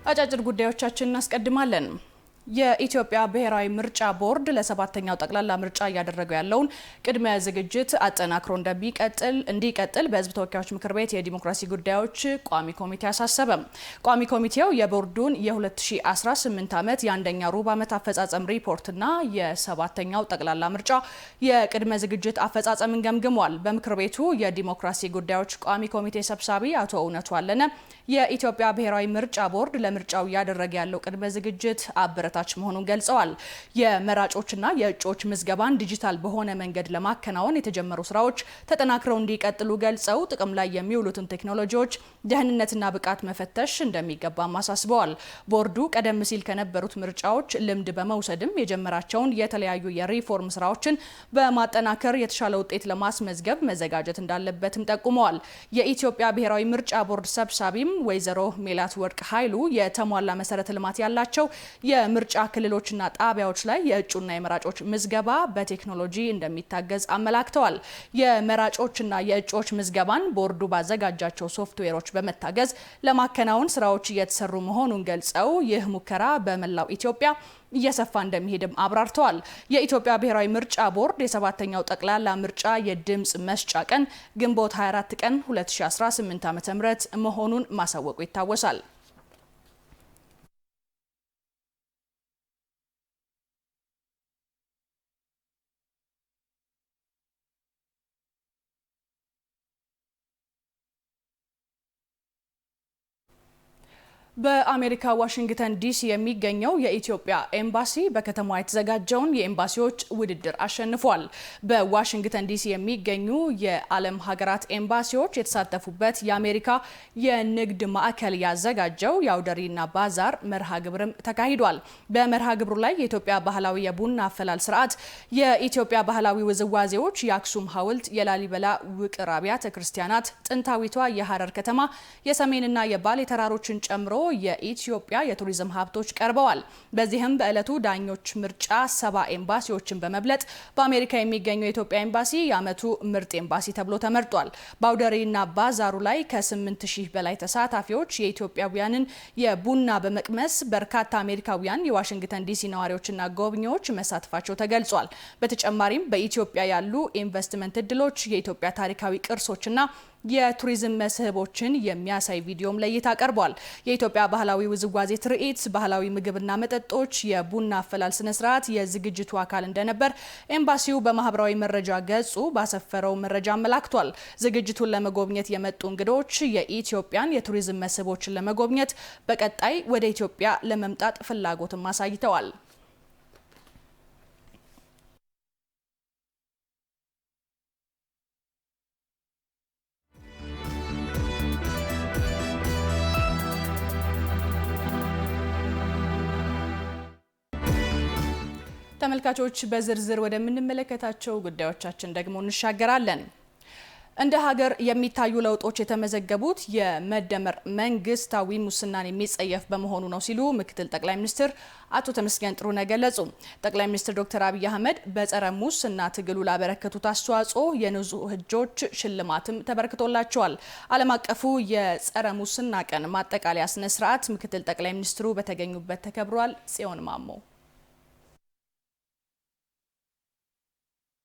አጫጭር ጉዳዮቻችንን እናስቀድማለን። የኢትዮጵያ ብሔራዊ ምርጫ ቦርድ ለሰባተኛው ጠቅላላ ምርጫ እያደረገው ያለውን ቅድመ ዝግጅት አጠናክሮ እንዲቀጥል በሕዝብ ተወካዮች ምክር ቤት የዲሞክራሲ ጉዳዮች ቋሚ ኮሚቴ አሳሰበ። ቋሚ ኮሚቴው የቦርዱን የ2018 ዓመት የአንደኛ ሩብ ዓመት አፈጻጸም ሪፖርትና የሰባተኛው ጠቅላላ ምርጫ የቅድመ ዝግጅት አፈጻጸምን ገምግሟል። በምክር ቤቱ የዲሞክራሲ ጉዳዮች ቋሚ ኮሚቴ ሰብሳቢ አቶ እውነቱ አለነ የኢትዮጵያ ብሔራዊ ምርጫ ቦርድ ለምርጫው እያደረገ ያለው ቅድመ ዝግጅት አበረታች መሆኑን ገልጸዋል። የመራጮችና የእጩዎች ምዝገባን ዲጂታል በሆነ መንገድ ለማከናወን የተጀመሩ ስራዎች ተጠናክረው እንዲቀጥሉ ገልጸው ጥቅም ላይ የሚውሉትን ቴክኖሎጂዎች ደህንነትና ብቃት መፈተሽ እንደሚገባም አሳስበዋል። ቦርዱ ቀደም ሲል ከነበሩት ምርጫዎች ልምድ በመውሰድም የጀመራቸውን የተለያዩ የሪፎርም ስራዎችን በማጠናከር የተሻለ ውጤት ለማስመዝገብ መዘጋጀት እንዳለበትም ጠቁመዋል። የኢትዮጵያ ብሔራዊ ምርጫ ቦርድ ሰብሳቢም ወይዘሮ ሜላት ወርቅ ኃይሉ የተሟላ መሰረተ ልማት ያላቸው የምርጫ ክልሎችና ጣቢያዎች ላይ የእጩና የመራጮች ምዝገባ በቴክኖሎጂ እንደሚታገዝ አመላክተዋል። የመራጮችና የእጩዎች ምዝገባን ቦርዱ ባዘጋጃቸው ሶፍትዌሮች በመታገዝ ለማከናወን ስራዎች እየተሰሩ መሆኑን ገልጸው ይህ ሙከራ በመላው ኢትዮጵያ እየሰፋ እንደሚሄድም አብራርተዋል። የኢትዮጵያ ብሔራዊ ምርጫ ቦርድ የሰባተኛው ጠቅላላ ምርጫ የድምጽ መስጫ ቀን ግንቦት 24 ቀን 2018 ዓ.ም መሆኑን ማሳወቁ ይታወሳል። በአሜሪካ ዋሽንግተን ዲሲ የሚገኘው የኢትዮጵያ ኤምባሲ በከተማዋ የተዘጋጀውን የኤምባሲዎች ውድድር አሸንፏል። በዋሽንግተን ዲሲ የሚገኙ የዓለም ሀገራት ኤምባሲዎች የተሳተፉበት የአሜሪካ የንግድ ማዕከል ያዘጋጀው የአውደሪና ባዛር መርሃ ግብርም ተካሂዷል። በመርሃ ግብሩ ላይ የኢትዮጵያ ባህላዊ የቡና አፈላል ስርዓት፣ የኢትዮጵያ ባህላዊ ውዝዋዜዎች፣ የአክሱም ሐውልት፣ የላሊበላ ውቅር አብያተ ክርስቲያናት፣ ጥንታዊቷ የሐረር ከተማ፣ የሰሜንና የባሌ ተራሮችን ጨምሮ የኢትዮጵያ የቱሪዝም ሀብቶች ቀርበዋል። በዚህም በዕለቱ ዳኞች ምርጫ 70 ኤምባሲዎችን በመብለጥ በአሜሪካ የሚገኘው የኢትዮጵያ ኤምባሲ የዓመቱ ምርጥ ኤምባሲ ተብሎ ተመርጧል። በአውደሪና ባዛሩ ላይ ከ8000 በላይ ተሳታፊዎች የኢትዮጵያውያንን የቡና በመቅመስ በርካታ አሜሪካውያን፣ የዋሽንግተን ዲሲ ነዋሪዎችና ጎብኚዎች መሳተፋቸው ተገልጿል። በተጨማሪም በኢትዮጵያ ያሉ ኢንቨስትመንት እድሎች፣ የኢትዮጵያ ታሪካዊ ቅርሶችና የቱሪዝም መስህቦችን የሚያሳይ ቪዲዮም ለእይታ ቀርቧል። የኢትዮጵያ ባህላዊ ውዝዋዜ ትርኢት፣ ባህላዊ ምግብና መጠጦች፣ የቡና አፈላል ስነ ስርዓት የዝግጅቱ አካል እንደነበር ኤምባሲው በማህበራዊ መረጃ ገጹ ባሰፈረው መረጃ አመላክቷል። ዝግጅቱን ለመጎብኘት የመጡ እንግዶች የኢትዮጵያን የቱሪዝም መስህቦችን ለመጎብኘት በቀጣይ ወደ ኢትዮጵያ ለመምጣት ፍላጎትም አሳይተዋል። ተመልካቾች በዝርዝር ወደምንመለከታቸው ጉዳዮቻችን ደግሞ እንሻገራለን። እንደ ሀገር የሚታዩ ለውጦች የተመዘገቡት የመደመር መንግስታዊ ሙስናን የሚጸየፍ በመሆኑ ነው ሲሉ ምክትል ጠቅላይ ሚኒስትር አቶ ተመስገን ጥሩነህ ገለጹ። ጠቅላይ ሚኒስትር ዶክተር አብይ አህመድ በጸረ ሙስና ትግሉ ላበረከቱት አስተዋጽኦ የንጹህ እጆች ሽልማትም ተበርክቶላቸዋል። ዓለም አቀፉ የጸረ ሙስና ቀን ማጠቃለያ ስነ ስርዓት ምክትል ጠቅላይ ሚኒስትሩ በተገኙበት ተከብሯል። ጽዮን ማሞ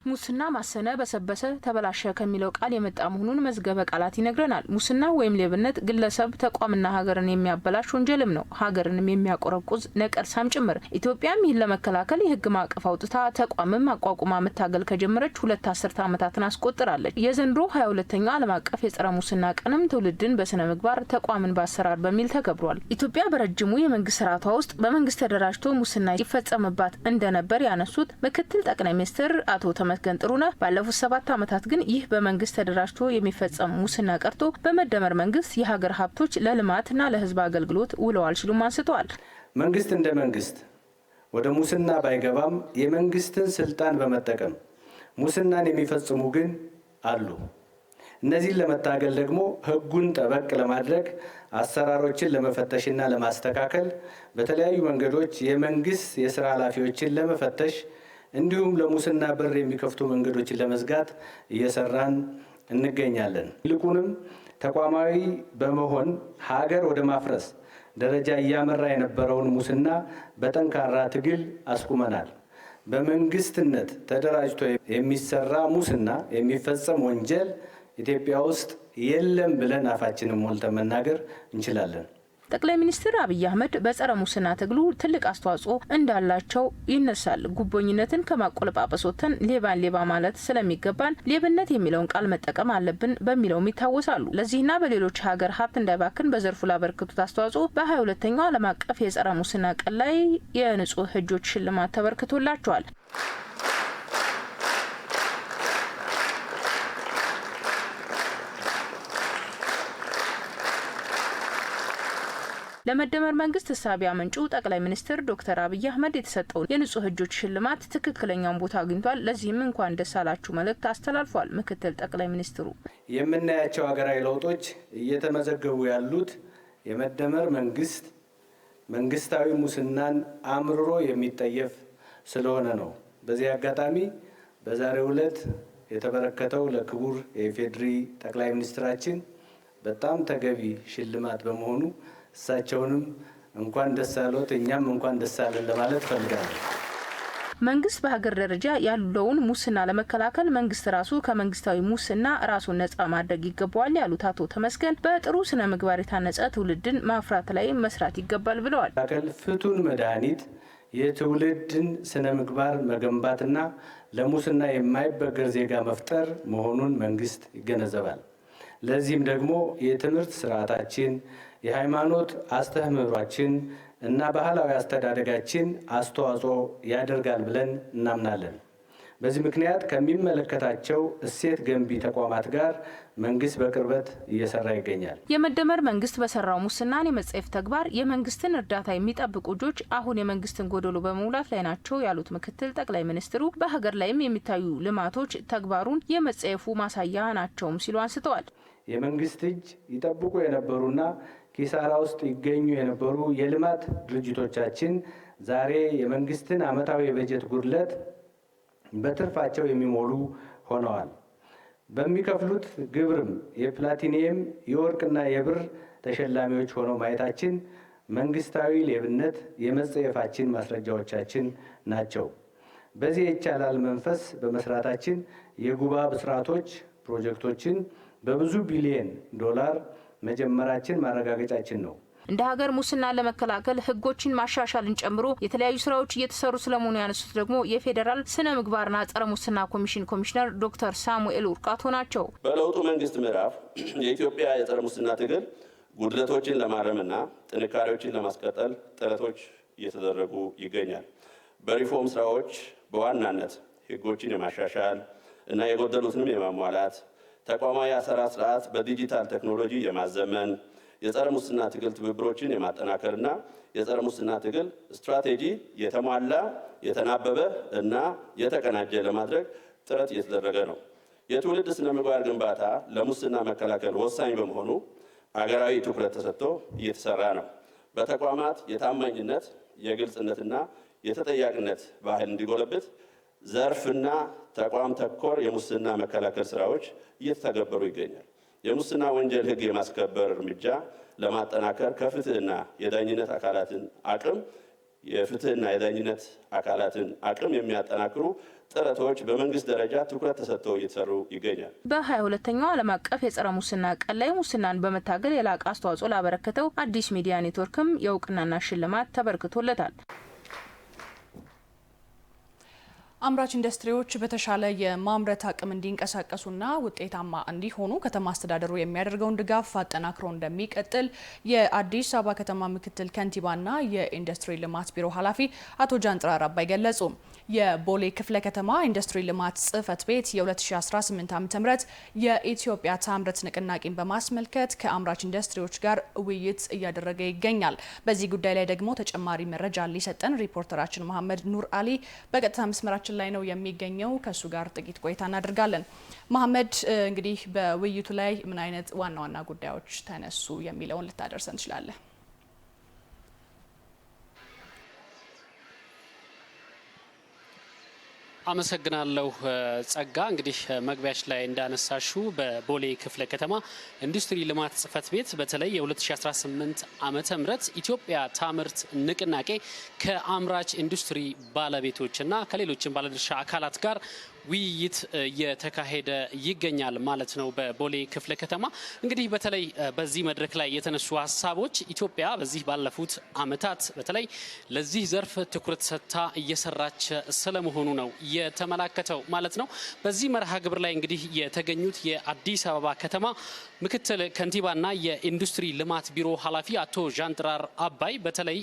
ሙስና ማሰነ፣ በሰበሰ፣ ተበላሸ ከሚለው ቃል የመጣ መሆኑን መዝገበ ቃላት ይነግረናል። ሙስና ወይም ሌብነት ግለሰብ፣ ተቋምና ሀገርን የሚያበላሽ ወንጀልም ነው፣ ሀገርንም የሚያቆረቁዝ ነቀርሳም ጭምር። ኢትዮጵያም ይህን ለመከላከል የህግ ማዕቀፍ አውጥታ ተቋምም አቋቁማ መታገል ከጀመረች 2 አስርተ ዓመታትን አስቆጥራለች። የዘንድሮ 22ኛው ዓለም አቀፍ የጸረ ሙስና ቀንም ትውልድን በስነ ምግባር ተቋምን በአሰራር በሚል ተከብሯል። ኢትዮጵያ በረጅሙ የመንግስት ስርዓቷ ውስጥ በመንግስት ተደራጅቶ ሙስና ይፈጸምባት እንደነበር ያነሱት ምክትል ጠቅላይ ሚኒስትር አቶ ተመስገን ጥሩነህ ባለፉት 7 ዓመታት ግን ይህ በመንግስት ተደራጅቶ የሚፈጸም ሙስና ቀርቶ በመደመር መንግስት የሀገር ሀብቶች ለልማትና ለህዝብ አገልግሎት ውለዋል ሲሉም አንስተዋል። መንግስት እንደ መንግስት ወደ ሙስና ባይገባም የመንግስትን ስልጣን በመጠቀም ሙስናን የሚፈጽሙ ግን አሉ። እነዚህን ለመታገል ደግሞ ህጉን ጠበቅ ለማድረግ አሰራሮችን ለመፈተሽና ለማስተካከል በተለያዩ መንገዶች የመንግስት የስራ ኃላፊዎችን ለመፈተሽ እንዲሁም ለሙስና በር የሚከፍቱ መንገዶችን ለመዝጋት እየሰራን እንገኛለን። ይልቁንም ተቋማዊ በመሆን ሀገር ወደ ማፍረስ ደረጃ እያመራ የነበረውን ሙስና በጠንካራ ትግል አስቁመናል። በመንግስትነት ተደራጅቶ የሚሰራ ሙስና የሚፈጸም ወንጀል ኢትዮጵያ ውስጥ የለም ብለን አፋችንን ሞልተን መናገር እንችላለን። ጠቅላይ ሚኒስትር አብይ አህመድ በጸረ ሙስና ትግሉ ትልቅ አስተዋጽኦ እንዳላቸው ይነሳል። ጉቦኝነትን ከማቆለጳጰስ ወጥተን ሌባን ሌባ ማለት ስለሚገባን ሌብነት የሚለውን ቃል መጠቀም አለብን በሚለውም ይታወሳሉ። ለዚህና በሌሎች ሀገር ሀብት እንዳይባክን በዘርፉ ላበረከቱት አስተዋጽኦ በ22ኛው ዓለም አቀፍ የጸረ ሙስና ቀን ላይ የንጹህ እጆች ሽልማት ተበርክቶላቸዋል። ለመደመር መንግስት ሀሳቢያ ምንጩ ጠቅላይ ሚኒስትር ዶክተር አብይ አህመድ የተሰጠውን የንጹህ እጆች ሽልማት ትክክለኛውን ቦታ አግኝቷል። ለዚህም እንኳን ደስ አላችሁ መልእክት አስተላልፏል። ምክትል ጠቅላይ ሚኒስትሩ የምናያቸው ሀገራዊ ለውጦች እየተመዘገቡ ያሉት የመደመር መንግስት መንግስታዊ ሙስናን አምርሮ የሚጠየፍ ስለሆነ ነው። በዚህ አጋጣሚ በዛሬው ዕለት የተበረከተው ለክቡር የኢፌዴሪ ጠቅላይ ሚኒስትራችን በጣም ተገቢ ሽልማት በመሆኑ እሳቸውንም እንኳን ደስ አሎት እኛም እንኳን ደስ አለን ለማለት ፈልጋለሁ። መንግስት በሀገር ደረጃ ያለውን ሙስና ለመከላከል መንግስት ራሱ ከመንግስታዊ ሙስና ራሱን ነጻ ማድረግ ይገባዋል ያሉት አቶ ተመስገን በጥሩ ስነ ምግባር የታነጸ ትውልድን ማፍራት ላይ መስራት ይገባል ብለዋል። ፍቱን መድኃኒት የትውልድን ስነ ምግባር መገንባትና ለሙስና የማይበገር ዜጋ መፍጠር መሆኑን መንግስት ይገነዘባል። ለዚህም ደግሞ የትምህርት ስርዓታችን፣ የሃይማኖት አስተምህሯችን እና ባህላዊ አስተዳደጋችን አስተዋጽኦ ያደርጋል ብለን እናምናለን። በዚህ ምክንያት ከሚመለከታቸው እሴት ገንቢ ተቋማት ጋር መንግስት በቅርበት እየሰራ ይገኛል። የመደመር መንግስት በሰራው ሙስናን የመጸየፍ ተግባር የመንግስትን እርዳታ የሚጠብቁ እጆች አሁን የመንግስትን ጎደሎ በመሙላት ላይ ናቸው ያሉት ምክትል ጠቅላይ ሚኒስትሩ በሀገር ላይም የሚታዩ ልማቶች ተግባሩን የመጸየፉ ማሳያ ናቸውም ሲሉ አንስተዋል። የመንግስት እጅ ይጠብቁ የነበሩና ኪሳራ ውስጥ ይገኙ የነበሩ የልማት ድርጅቶቻችን ዛሬ የመንግስትን ዓመታዊ የበጀት ጉድለት በትርፋቸው የሚሞሉ ሆነዋል። በሚከፍሉት ግብርም የፕላቲኒየም የወርቅና የብር ተሸላሚዎች ሆነው ማየታችን መንግስታዊ ሌብነት የመጸየፋችን ማስረጃዎቻችን ናቸው። በዚህ የይቻላል መንፈስ በመስራታችን የጉባ ብስራቶች ፕሮጀክቶችን በብዙ ቢሊየን ዶላር መጀመራችን ማረጋገጫችን ነው። እንደ ሀገር ሙስና ለመከላከል ህጎችን ማሻሻልን ጨምሮ የተለያዩ ስራዎች እየተሰሩ ስለመሆኑ ያነሱት ደግሞ የፌዴራል ስነ ምግባርና ጸረ ሙስና ኮሚሽን ኮሚሽነር ዶክተር ሳሙኤል ውርቃቶ ናቸው። በለውጡ መንግስት ምዕራፍ የኢትዮጵያ የጸረ ሙስና ትግል ጉድለቶችን ለማረምና ጥንካሬዎችን ለማስቀጠል ጥረቶች እየተደረጉ ይገኛል። በሪፎርም ስራዎች በዋናነት ህጎችን የማሻሻል እና የጎደሉትንም የማሟላት ተቋማዊ አሰራር ስርዓት በዲጂታል ቴክኖሎጂ የማዘመን የጸረ ሙስና ትግል ትብብሮችን የማጠናከርና የጸረ ሙስና ትግል ስትራቴጂ የተሟላ የተናበበ እና የተቀናጀ ለማድረግ ጥረት እየተደረገ ነው። የትውልድ ስነ ምግባር ግንባታ ለሙስና መከላከል ወሳኝ በመሆኑ አገራዊ ትኩረት ተሰጥቶ እየተሰራ ነው። በተቋማት የታማኝነት የግልጽነትና የተጠያቂነት ባህል እንዲጎለብት ዘርፍና ተቋም ተኮር የሙስና መከላከል ስራዎች እየተተገበሩ ይገኛል። የሙስና ወንጀል ህግ የማስከበር እርምጃ ለማጠናከር ከፍትህና የዳኝነት አካላትን አቅም የሚያጠናክሩ ጥረቶች በመንግስት ደረጃ ትኩረት ተሰጥተው እየተሰሩ ይገኛል። በ22ኛው ዓለም አቀፍ የጸረ ሙስና ቀን ላይ ሙስናን በመታገል የላቀ አስተዋጽኦ ላበረከተው አዲስ ሚዲያ ኔትወርክም የእውቅናና ሽልማት ተበርክቶለታል። አምራች ኢንዱስትሪዎች በተሻለ የማምረት አቅም እንዲንቀሳቀሱና ውጤታማ እንዲሆኑ ከተማ አስተዳደሩ የሚያደርገውን ድጋፍ አጠናክሮ እንደሚቀጥል የአዲስ አበባ ከተማ ምክትል ከንቲባና የኢንዱስትሪ ልማት ቢሮ ኃላፊ አቶ ጃንጥራር አባይ ገለጹ። የቦሌ ክፍለ ከተማ ኢንዱስትሪ ልማት ጽሕፈት ቤት የ2018 ዓ.ም የኢትዮጵያ ታምርት ንቅናቄን በማስመልከት ከአምራች ኢንዱስትሪዎች ጋር ውይይት እያደረገ ይገኛል። በዚህ ጉዳይ ላይ ደግሞ ተጨማሪ መረጃ ሊሰጠን ሪፖርተራችን መሐመድ ኑር አሊ በቀጥታ መስመራችን ላይ ነው የሚገኘው። ከሱ ጋር ጥቂት ቆይታ እናደርጋለን። መሐመድ፣ እንግዲህ በውይይቱ ላይ ምን አይነት ዋና ዋና ጉዳዮች ተነሱ የሚለውን ልታደርሰን ትችላለህ? አመሰግናለሁ ጸጋ። እንግዲህ መግቢያሽ ላይ እንዳነሳሹ በቦሌ ክፍለ ከተማ ኢንዱስትሪ ልማት ጽሕፈት ቤት በተለይ የ2018 ዓመተ ምህረት ኢትዮጵያ ታምርት ንቅናቄ ከአምራች ኢንዱስትሪ ባለቤቶችና ከሌሎችም ባለድርሻ አካላት ጋር ውይይት እየተካሄደ ይገኛል ማለት ነው። በቦሌ ክፍለ ከተማ እንግዲህ በተለይ በዚህ መድረክ ላይ የተነሱ ሀሳቦች ኢትዮጵያ በዚህ ባለፉት ዓመታት በተለይ ለዚህ ዘርፍ ትኩረት ሰጥታ እየሰራች ስለመሆኑ ነው የተመላከተው ማለት ነው። በዚህ መርሃ ግብር ላይ እንግዲህ የተገኙት የአዲስ አበባ ከተማ ምክትል ከንቲባና የኢንዱስትሪ ልማት ቢሮ ኃላፊ አቶ ዣንጥራር አባይ በተለይ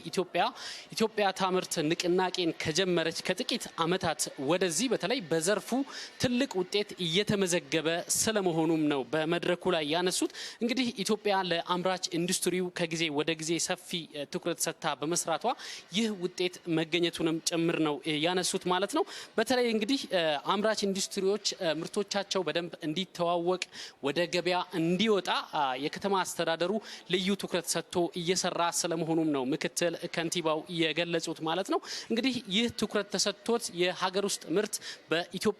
ኢትዮጵያ ታምርት ንቅናቄን ከጀመረች ከጥቂት ዓመታት ወደዚህ በተለይ በዘርፉ ትልቅ ውጤት እየተመዘገበ ስለመሆኑም ነው በመድረኩ ላይ ያነሱት። እንግዲህ ኢትዮጵያ ለአምራች ኢንዱስትሪው ከጊዜ ወደ ጊዜ ሰፊ ትኩረት ሰጥታ በመስራቷ ይህ ውጤት መገኘቱንም ጭምር ነው ያነሱት ማለት ነው። በተለይ እንግዲህ አምራች ኢንዱስትሪዎች ምርቶቻቸው በደንብ እንዲተዋወቅ ወደ ገበያ እንዲወጣ የከተማ አስተዳደሩ ልዩ ትኩረት ሰጥቶ እየሰራ ስለመሆኑም ነው ምክትል ከንቲባው የገለጹት ማለት ነው። እንግዲህ ይህ ትኩረት ተሰጥቶት የሀገር ውስጥ ምርት በኢትዮጵያውያን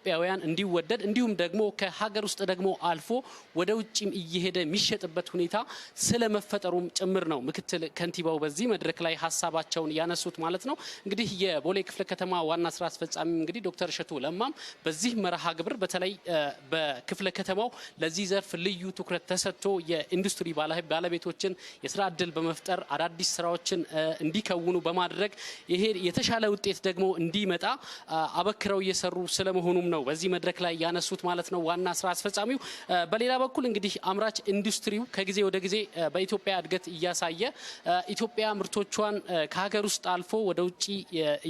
እንዲወደድ እንዲሁም ደግሞ ከሀገር ውስጥ ደግሞ አልፎ ወደ ውጭም እየሄደ የሚሸጥበት ሁኔታ ስለመፈጠሩም ጭምር ነው ምክትል ከንቲባው በዚህ መድረክ ላይ ሀሳባቸውን ያነሱት ማለት ነው። እንግዲህ የቦሌ ክፍለ ከተማ ዋና ስራ አስፈጻሚ እንግዲህ ዶክተር እሸቱ ለማም በዚህ መርሃ ግብር በተለይ በክፍለ ከተማው ለዚህ ዘርፍ ልዩ ትኩረት ተሰጥቶ የኢንዱስትሪ ባለቤቶችን የስራ እድል በመፍጠር አዳዲስ ስራዎችን እንዲከውኑ በማድረግ ይሄ የተሻለ ውጤት ደግሞ እንዲመጣ አበክረው እየሰሩ ስለመሆኑም ነው በዚህ መድረክ ላይ ያነሱት ማለት ነው ዋና ስራ አስፈጻሚው። በሌላ በኩል እንግዲህ አምራች ኢንዱስትሪው ከጊዜ ወደ ጊዜ በኢትዮጵያ እድገት እያሳየ ኢትዮጵያ ምርቶቿን ከሀገር ውስጥ አልፎ ወደ ውጭ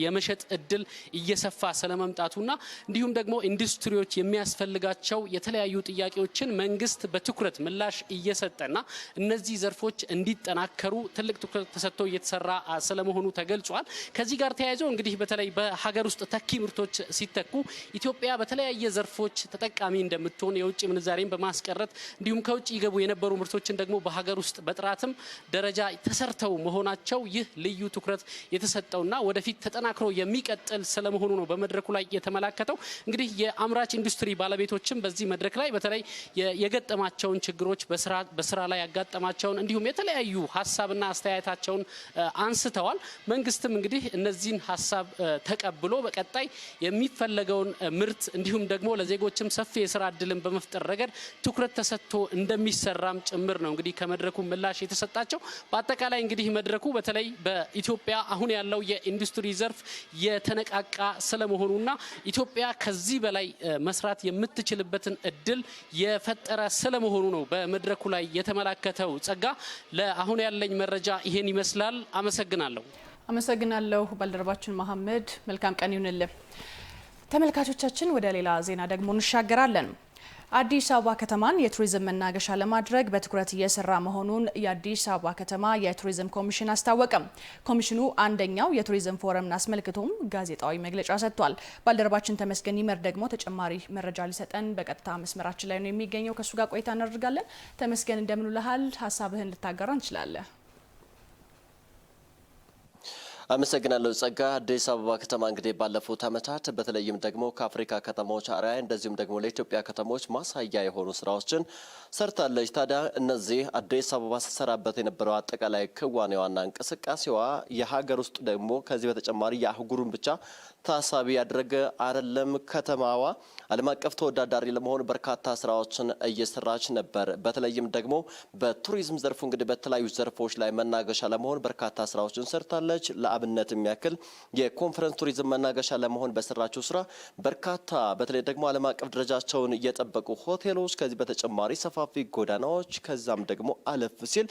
የመሸጥ እድል እየሰፋ ስለመምጣቱና እንዲሁም ደግሞ ኢንዱስትሪዎች የሚያስፈልጋቸው የተለያዩ ጥያቄዎችን መንግስት በትኩረት ምላሽ እየሰጠና እነዚህ ዘርፎች እንዲጠናከሩ ትልቅ ትኩረት ተሰጥቶ እየተሰራ ስለመሆኑ ተገልጿል። ከዚህ ጋር ተያይዞ እንግዲህ በተለይ በሀገር ውስጥ ተኪ ምርቶች ሲተኩ ኢትዮጵያ በተለያየ ዘርፎች ተጠቃሚ እንደምትሆን የውጭ ምንዛሬን በማስቀረት እንዲሁም ከውጭ ይገቡ የነበሩ ምርቶችን ደግሞ በሀገር ውስጥ በጥራትም ደረጃ ተሰርተው መሆናቸው ይህ ልዩ ትኩረት የተሰጠውና ወደፊት ተጠናክሮ የሚቀጥል ስለመሆኑ ነው በመድረኩ ላይ የተመላከተው። እንግዲህ የአምራች ኢንዱስትሪ ባለቤቶችም በዚህ መድረክ ላይ በተለይ የገጠማቸውን ችግሮች በስራ ላይ ያጋጠማቸውን እንዲሁም የተለያዩ ሀሳብና አስተያየታቸውን አንስተዋል። መንግስትም እንግዲህ እነዚህን ሀሳብ ተቀብሎ በቀጣይ የሚፈለገውን ምርት እንዲሁም ደግሞ ለዜጎችም ሰፊ የስራ እድልን በመፍጠር ረገድ ትኩረት ተሰጥቶ እንደሚሰራም ጭምር ነው እንግዲህ ከመድረኩ ምላሽ የተሰጣቸው። በአጠቃላይ እንግዲህ መድረኩ በተለይ በኢትዮጵያ አሁን ያለው የኢንዱስትሪ ዘርፍ የተነቃቃ ስለመሆኑና ኢትዮጵያ ከዚህ በላይ መስራት የምትችልበትን እድል የፈጠረ ስለመሆኑ ነው በመድረኩ ላይ የተመላከተው። ጸጋ፣ ለአሁን ያለኝ መረጃ ይሄን ይመስላል። አመሰግናለሁ ባልደረባችን መሐመድ። መልካም ቀን ይሁንልን። ተመልካቾቻችን ወደ ሌላ ዜና ደግሞ እንሻገራለን። አዲስ አበባ ከተማን የቱሪዝም መናገሻ ለማድረግ በትኩረት እየሰራ መሆኑን የአዲስ አበባ ከተማ የቱሪዝም ኮሚሽን አስታወቀም። ኮሚሽኑ አንደኛው የቱሪዝም ፎረምን አስመልክቶም ጋዜጣዊ መግለጫ ሰጥቷል። ባልደረባችን ተመስገን ይመር ደግሞ ተጨማሪ መረጃ ሊሰጠን በቀጥታ መስመራችን ላይ ነው የሚገኘው። ከሱ ጋር ቆይታ እናደርጋለን። ተመስገን እንደምን ውለሃል? ሀሳብህን ልታጋራ እንችላለን? አመሰግናለሁ ጸጋ። አዲስ አበባ ከተማ እንግዲህ ባለፉት ዓመታት በተለይም ደግሞ ከአፍሪካ ከተሞች አርአያ እንደዚሁም ደግሞ ለኢትዮጵያ ከተሞች ማሳያ የሆኑ ስራዎችን ሰርታለች። ታዲያ እነዚህ አዲስ አበባ ስትሰራበት የነበረው አጠቃላይ ክዋኔዋና እንቅስቃሴዋ የሀገር ውስጥ ደግሞ ከዚህ በተጨማሪ የአህጉሩን ብቻ ታሳቢ ያደረገ አይደለም። ከተማዋ ዓለም አቀፍ ተወዳዳሪ ለመሆን በርካታ ስራዎችን እየሰራች ነበር። በተለይም ደግሞ በቱሪዝም ዘርፉ እንግዲህ በተለያዩ ዘርፎች ላይ መናገሻ ለመሆን በርካታ ስራዎችን ሰርታለች። ለአብነት የሚያክል የኮንፈረንስ ቱሪዝም መናገሻ ለመሆን በሰራችው ስራ በርካታ በተለይ ደግሞ ዓለም አቀፍ ደረጃቸውን እየጠበቁ ሆቴሎች፣ ከዚህ በተጨማሪ ሰፋፊ ጎዳናዎች፣ ከዛም ደግሞ አለፍ ሲል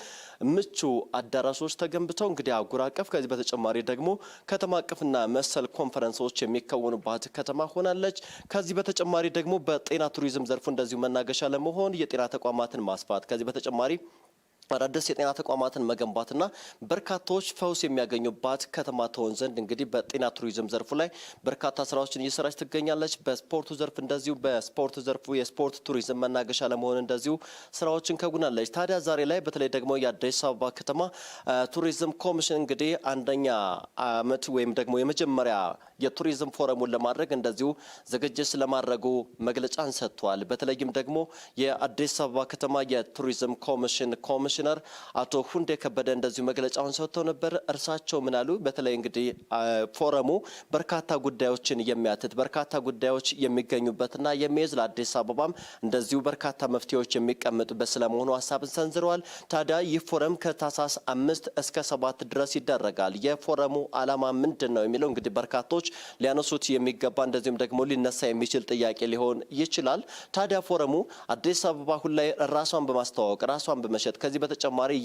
ምቹ አዳራሾች ተገንብተው እንግዲህ አህጉር አቀፍ ከዚህ በተጨማሪ ደግሞ ከተማ አቀፍና መሰል ኮንፈረንሶች የሚከወኑባት ከተማ ሆናለች። ከዚህ በተጨማሪ ደግሞ በጤና ቱሪዝም ዘርፉ እንደዚሁ መናገሻ ለመሆን የጤና ተቋማትን ማስፋት ከዚህ በተጨማሪ አዳዲስ የጤና ተቋማትን መገንባትና በርካታዎች ፈውስ የሚያገኙባት ከተማ ትሆን ዘንድ እንግዲህ በጤና ቱሪዝም ዘርፉ ላይ በርካታ ስራዎችን እየሰራች ትገኛለች። በስፖርቱ ዘርፍ እንደዚሁ በስፖርት ዘርፉ የስፖርት ቱሪዝም መናገሻ ለመሆን እንደዚሁ ስራዎችን ከጉናለች። ታዲያ ዛሬ ላይ በተለይ ደግሞ የአዲስ አበባ ከተማ ቱሪዝም ኮሚሽን እንግዲህ አንደኛ ዓመት ወይም ደግሞ የመጀመሪያ የቱሪዝም ፎረሙን ለማድረግ እንደዚሁ ዝግጅት ስለማድረጉ መግለጫን ሰጥቷል። በተለይም ደግሞ የአዲስ አበባ ከተማ የቱሪዝም ኮሚሽነር አቶ ሁንዴ ከበደ እንደዚሁ መግለጫውን ሰጥተው ነበር። እርሳቸው ምን አሉ? በተለይ እንግዲህ ፎረሙ በርካታ ጉዳዮችን የሚያትት በርካታ ጉዳዮች የሚገኙበትና የሚይዝ ለአዲስ አበባም እንደዚሁ በርካታ መፍትሄዎች የሚቀመጡበት ስለመሆኑ ሀሳብን ሰንዝረዋል። ታዲያ ይህ ፎረም ከታህሳስ 5 እስከ 7 ድረስ ይደረጋል። የፎረሙ ዓላማ ምንድን ነው የሚለው እንግዲህ በርካቶች ሊያነሱት የሚገባ እንደዚሁም ደግሞ ሊነሳ የሚችል ጥያቄ ሊሆን ይችላል። ታዲያ ፎረሙ አዲስ አበባ አሁን ላይ ራሷን በማስተዋወቅ ራሷን በመሸጥ ከዚህ በተጨማሪ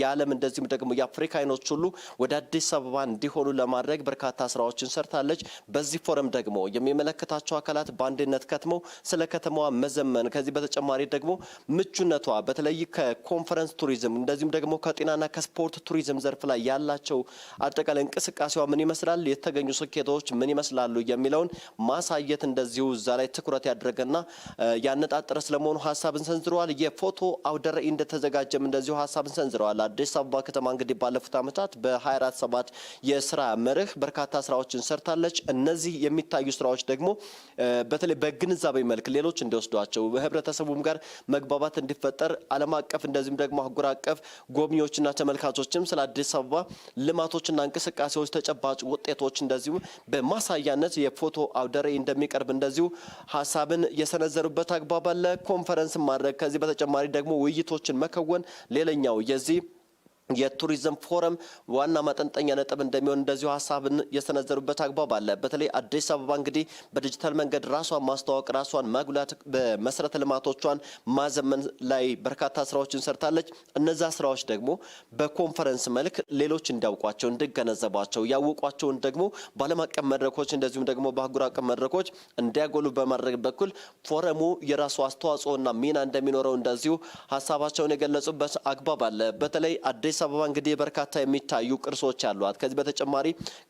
የዓለም እንደዚሁም ደግሞ የአፍሪካ አይኖች ሁሉ ወደ አዲስ አበባ እንዲሆኑ ለማድረግ በርካታ ስራዎችን ሰርታለች። በዚህ ፎረም ደግሞ የሚመለከታቸው አካላት በአንድነት ከትመው ስለ ከተማዋ መዘመን ከዚህ በተጨማሪ ደግሞ ምቹነቷ በተለይ ከኮንፈረንስ ቱሪዝም እንደዚሁም ደግሞ ከጤናና ከስፖርት ቱሪዝም ዘርፍ ላይ ያላቸው አጠቃላይ እንቅስቃሴዋ ምን ይመስላል፣ የተገኙ ስኬቶች ምን ይመስላሉ የሚለውን ማሳየት እንደዚሁ እዛ ላይ ትኩረት ያደረገና ያነጣጠረ ስለመሆኑ ሀሳብን ሰንዝረዋል። የፎቶ አውደ ርዕይ እንደተዘጋጀም እንደዚሁ ሀሳብን ሰንዝረዋል። አዲስ አበባ ከተማ እንግዲህ ባለፉት ዓመታት በ24/7 የስራ መርህ በርካታ ስራዎችን ሰርታለች። እነዚህ የሚታዩ ስራዎች ደግሞ በተለይ በግንዛቤ መልክ ሌሎች እንዲወስዷቸው በህብረተሰቡም ጋር መግባባት እንዲፈጠር ዓለም አቀፍ እንደዚሁም ደግሞ አህጉር አቀፍ ጎብኚዎችና ተመልካቾችም ስለ አዲስ አበባ ልማቶችና እንቅስቃሴዎች ተጨባጭ ውጤቶች እንደዚሁ በማሳያነት የፎቶ አውደ ርዕይ እንደሚቀርብ እንደዚሁ ሀሳብን የሰነዘሩበት አግባብ አለ። ኮንፈረንስ ማድረግ ከዚህ በተጨማሪ ደግሞ ውይይቶችን መከወን ሌላኛው የዚህ የቱሪዝም ፎረም ዋና ማጠንጠኛ ነጥብ እንደሚሆን እንደዚሁ ሀሳብን የሰነዘሩበት አግባብ አለ። በተለይ አዲስ አበባ እንግዲህ በዲጂታል መንገድ ራሷን ማስተዋወቅ ራሷን ማጉላት በመሰረተ ልማቶቿን ማዘመን ላይ በርካታ ስራዎችን ሰርታለች። እነዛ ስራዎች ደግሞ በኮንፈረንስ መልክ ሌሎች እንዲያውቋቸው እንዲገነዘቧቸው ያወቋቸውን ደግሞ በዓለም አቀፍ መድረኮች እንደዚሁም ደግሞ በአህጉር አቀፍ መድረኮች እንዲያጎሉ በማድረግ በኩል ፎረሙ የራሱ አስተዋጽኦና ሚና እንደሚኖረው እንደዚሁ ሀሳባቸውን የገለጹበት አግባብ አለ። በተለይ አዲስ አበባ እንግዲህ በርካታ የሚታዩ ቅርሶች አሏት። ከዚህ በተጨማሪ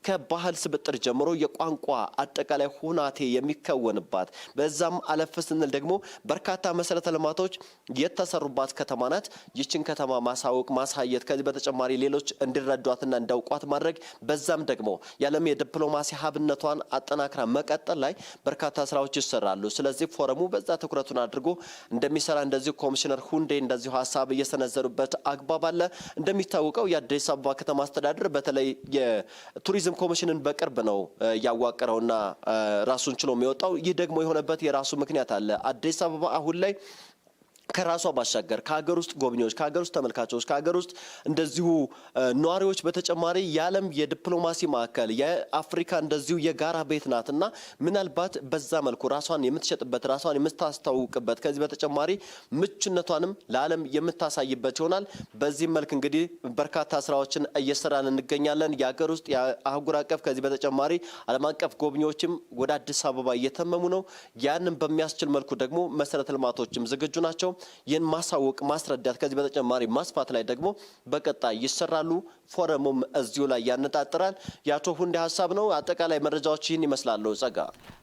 ከባህል ስብጥር ጀምሮ የቋንቋ አጠቃላይ ሁናቴ የሚከወንባት በዛም አለፍ ስንል ደግሞ በርካታ መሰረተ ልማቶች የተሰሩባት ከተማ ናት። ይችን ከተማ ማሳወቅ ማሳየት ከዚህ በተጨማሪ ሌሎች እንዲረዷትና እንዳውቋት ማድረግ በዛም ደግሞ የዓለም የዲፕሎማሲ ሀብነቷን አጠናክራ መቀጠል ላይ በርካታ ስራዎች ይሰራሉ። ስለዚህ ፎረሙ በዛ ትኩረቱን አድርጎ እንደሚሰራ እንደዚሁ ኮሚሽነር ሁንዴ እንደዚሁ ሀሳብ እየሰነዘሩበት አግባብ አለ። እንደሚታወቀው የአዲስ አበባ ከተማ አስተዳደር በተለይ የቱሪዝም ኮሚሽንን በቅርብ ነው ያዋቀረውና ራሱን ችሎ የሚወጣው። ይህ ደግሞ የሆነበት የራሱ ምክንያት አለ። አዲስ አበባ አሁን ላይ ከራሷ ባሻገር ከሀገር ውስጥ ጎብኚዎች ከሀገር ውስጥ ተመልካቾች ከሀገር ውስጥ እንደዚሁ ነዋሪዎች በተጨማሪ የዓለም የዲፕሎማሲ ማዕከል የአፍሪካ እንደዚሁ የጋራ ቤት ናትና ምናልባት በዛ መልኩ ራሷን የምትሸጥበት ራሷን የምታስተዋውቅበት ከዚህ በተጨማሪ ምቹነቷንም ለዓለም የምታሳይበት ይሆናል። በዚህ መልክ እንግዲህ በርካታ ስራዎችን እየሰራን እንገኛለን። የሀገር ውስጥ የአህጉር አቀፍ ከዚህ በተጨማሪ ዓለም አቀፍ ጎብኚዎችም ወደ አዲስ አበባ እየተመሙ ነው። ያንን በሚያስችል መልኩ ደግሞ መሰረተ ልማቶችም ዝግጁ ናቸው። ይህን ማሳወቅ ማስረዳት ከዚህ በተጨማሪ ማስፋት ላይ ደግሞ በቀጣይ ይሰራሉ። ፎረሙም እዚሁ ላይ ያነጣጥራል። የአቶ ሁንዴ ሀሳብ ነው። አጠቃላይ መረጃዎች ይህን ይመስላሉ። ጸጋ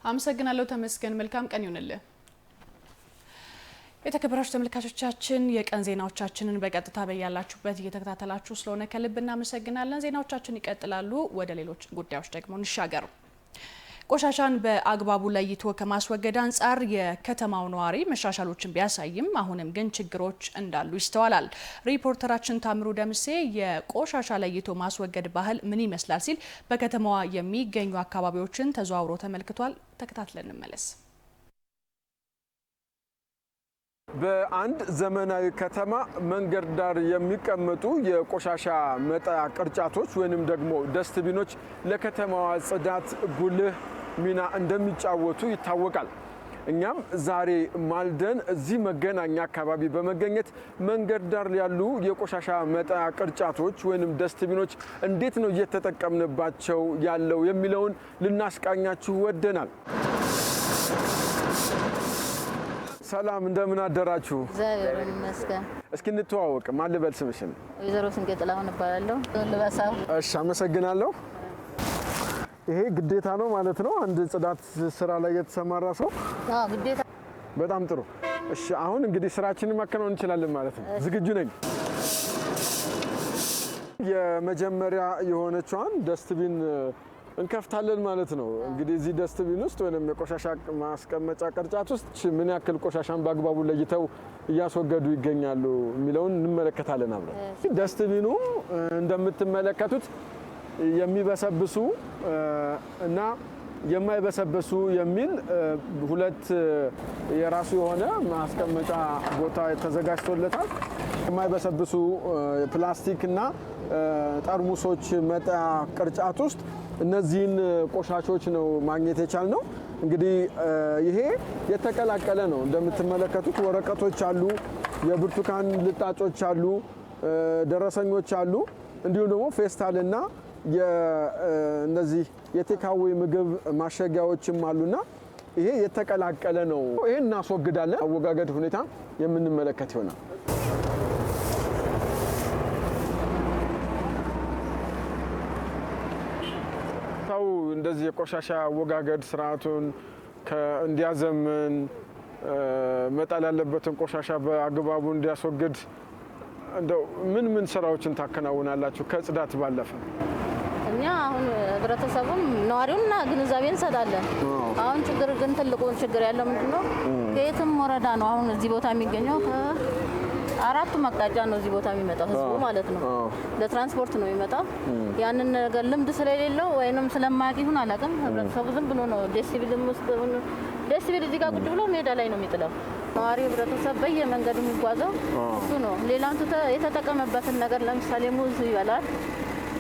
አመሰግናለሁ። ተመስገን። መልካም ቀን ይሁንልህ። የተከበራችሁ ተመልካቾቻችን የቀን ዜናዎቻችንን በቀጥታ በያላችሁበት እየተከታተላችሁ ስለሆነ ከልብ እናመሰግናለን። ዜናዎቻችን ይቀጥላሉ። ወደ ሌሎች ጉዳዮች ደግሞ እንሻገር። ቆሻሻን በአግባቡ ለይቶ ከማስወገድ አንጻር የከተማው ነዋሪ መሻሻሎችን ቢያሳይም አሁንም ግን ችግሮች እንዳሉ ይስተዋላል። ሪፖርተራችን ታምሩ ደምሴ የቆሻሻ ለይቶ ማስወገድ ባህል ምን ይመስላል ሲል በከተማዋ የሚገኙ አካባቢዎችን ተዘዋውሮ ተመልክቷል። ተከታትለን እንመለስ። በአንድ ዘመናዊ ከተማ መንገድ ዳር የሚቀመጡ የቆሻሻ መጣያ ቅርጫቶች ወይንም ደግሞ ደስትቢኖች ለከተማዋ ጽዳት ጉልህ ሚና እንደሚጫወቱ ይታወቃል። እኛም ዛሬ ማልደን እዚህ መገናኛ አካባቢ በመገኘት መንገድ ዳር ያሉ የቆሻሻ መጣያ ቅርጫቶች ወይንም ደስትቢኖች እንዴት ነው እየተጠቀምንባቸው ያለው የሚለውን ልናስቃኛችሁ ወደናል። ሰላም እንደምን አደራችሁ? እግዚአብሔር ይመስገን። እስኪ እንተዋወቅ። ማን ልበል ስምሽን? ወይዘሮ ስንቄ ጥላሁን እባላለሁ። ልበሳው። እሺ፣ አመሰግናለሁ። ይሄ ግዴታ ነው ማለት ነው አንድ ጽዳት ስራ ላይ የተሰማራ ሰው? አዎ ግዴታ። በጣም ጥሩ። እሺ፣ አሁን እንግዲህ ስራችንን ማከናወን እንችላለን ማለት ነው። ዝግጁ ነኝ። የመጀመሪያ የሆነችዋን ደስትቢን እንከፍታለን ማለት ነው። እንግዲህ እዚህ ደስትቢን ውስጥ ወይም የቆሻሻ ማስቀመጫ ቅርጫት ውስጥ ምን ያክል ቆሻሻን በአግባቡ ለይተው እያስወገዱ ይገኛሉ የሚለውን እንመለከታለን አብረን። ደስትቢኑ እንደምትመለከቱት የሚበሰብሱ እና የማይበሰብሱ የሚል ሁለት የራሱ የሆነ ማስቀመጫ ቦታ ተዘጋጅቶለታል። የማይበሰብሱ ፕላስቲክ እና ጠርሙሶች መጣያ ቅርጫት ውስጥ እነዚህን ቆሻሾች ነው ማግኘት የቻልነው። እንግዲህ ይሄ የተቀላቀለ ነው። እንደምትመለከቱት ወረቀቶች አሉ፣ የብርቱካን ልጣጮች አሉ፣ ደረሰኞች አሉ፣ እንዲሁም ደግሞ ፌስታልና እነዚህ የቴካዌ ምግብ ማሸጊያዎችም አሉና ይሄ የተቀላቀለ ነው። ይሄን እናስወግዳለን። አወጋገድ ሁኔታ የምንመለከት ይሆናል። ሰው እንደዚህ የቆሻሻ አወጋገድ ስርዓቱን እንዲያዘምን መጣል ያለበትን ቆሻሻ በአግባቡ እንዲያስወግድ እንደው ምን ስራዎችን ታከናውናላችሁ ከጽዳት ባለፈ? እኛ አሁን ህብረተሰቡን ነዋሪውንና ግንዛቤ እንሰጣለን። አሁን ችግር ግን ትልቁ ችግር ያለው ምንድነው? ከየትም ወረዳ ነው አሁን እዚህ ቦታ የሚገኘው። ከአራቱ አቅጣጫ ነው እዚህ ቦታ የሚመጣው ህዝቡ ማለት ነው። ለትራንስፖርት ነው የሚመጣው። ያንን ነገር ልምድ ስለሌለው ወይንም ስለማያውቅ ይሁን አላውቅም፣ ህብረተሰቡ ዝም ብሎ ነው ዴሲቢልም ውስጥ ዴሲቢል እዚህ ጋር ቁጭ ብሎ ሜዳ ላይ ነው የሚጥለው። ነዋሪ ህብረተሰብ በየመንገዱ የሚጓዘው እሱ ነው። ሌላም የተጠቀመበትን ነገር ለምሳሌ ሙዝ ይበላል፣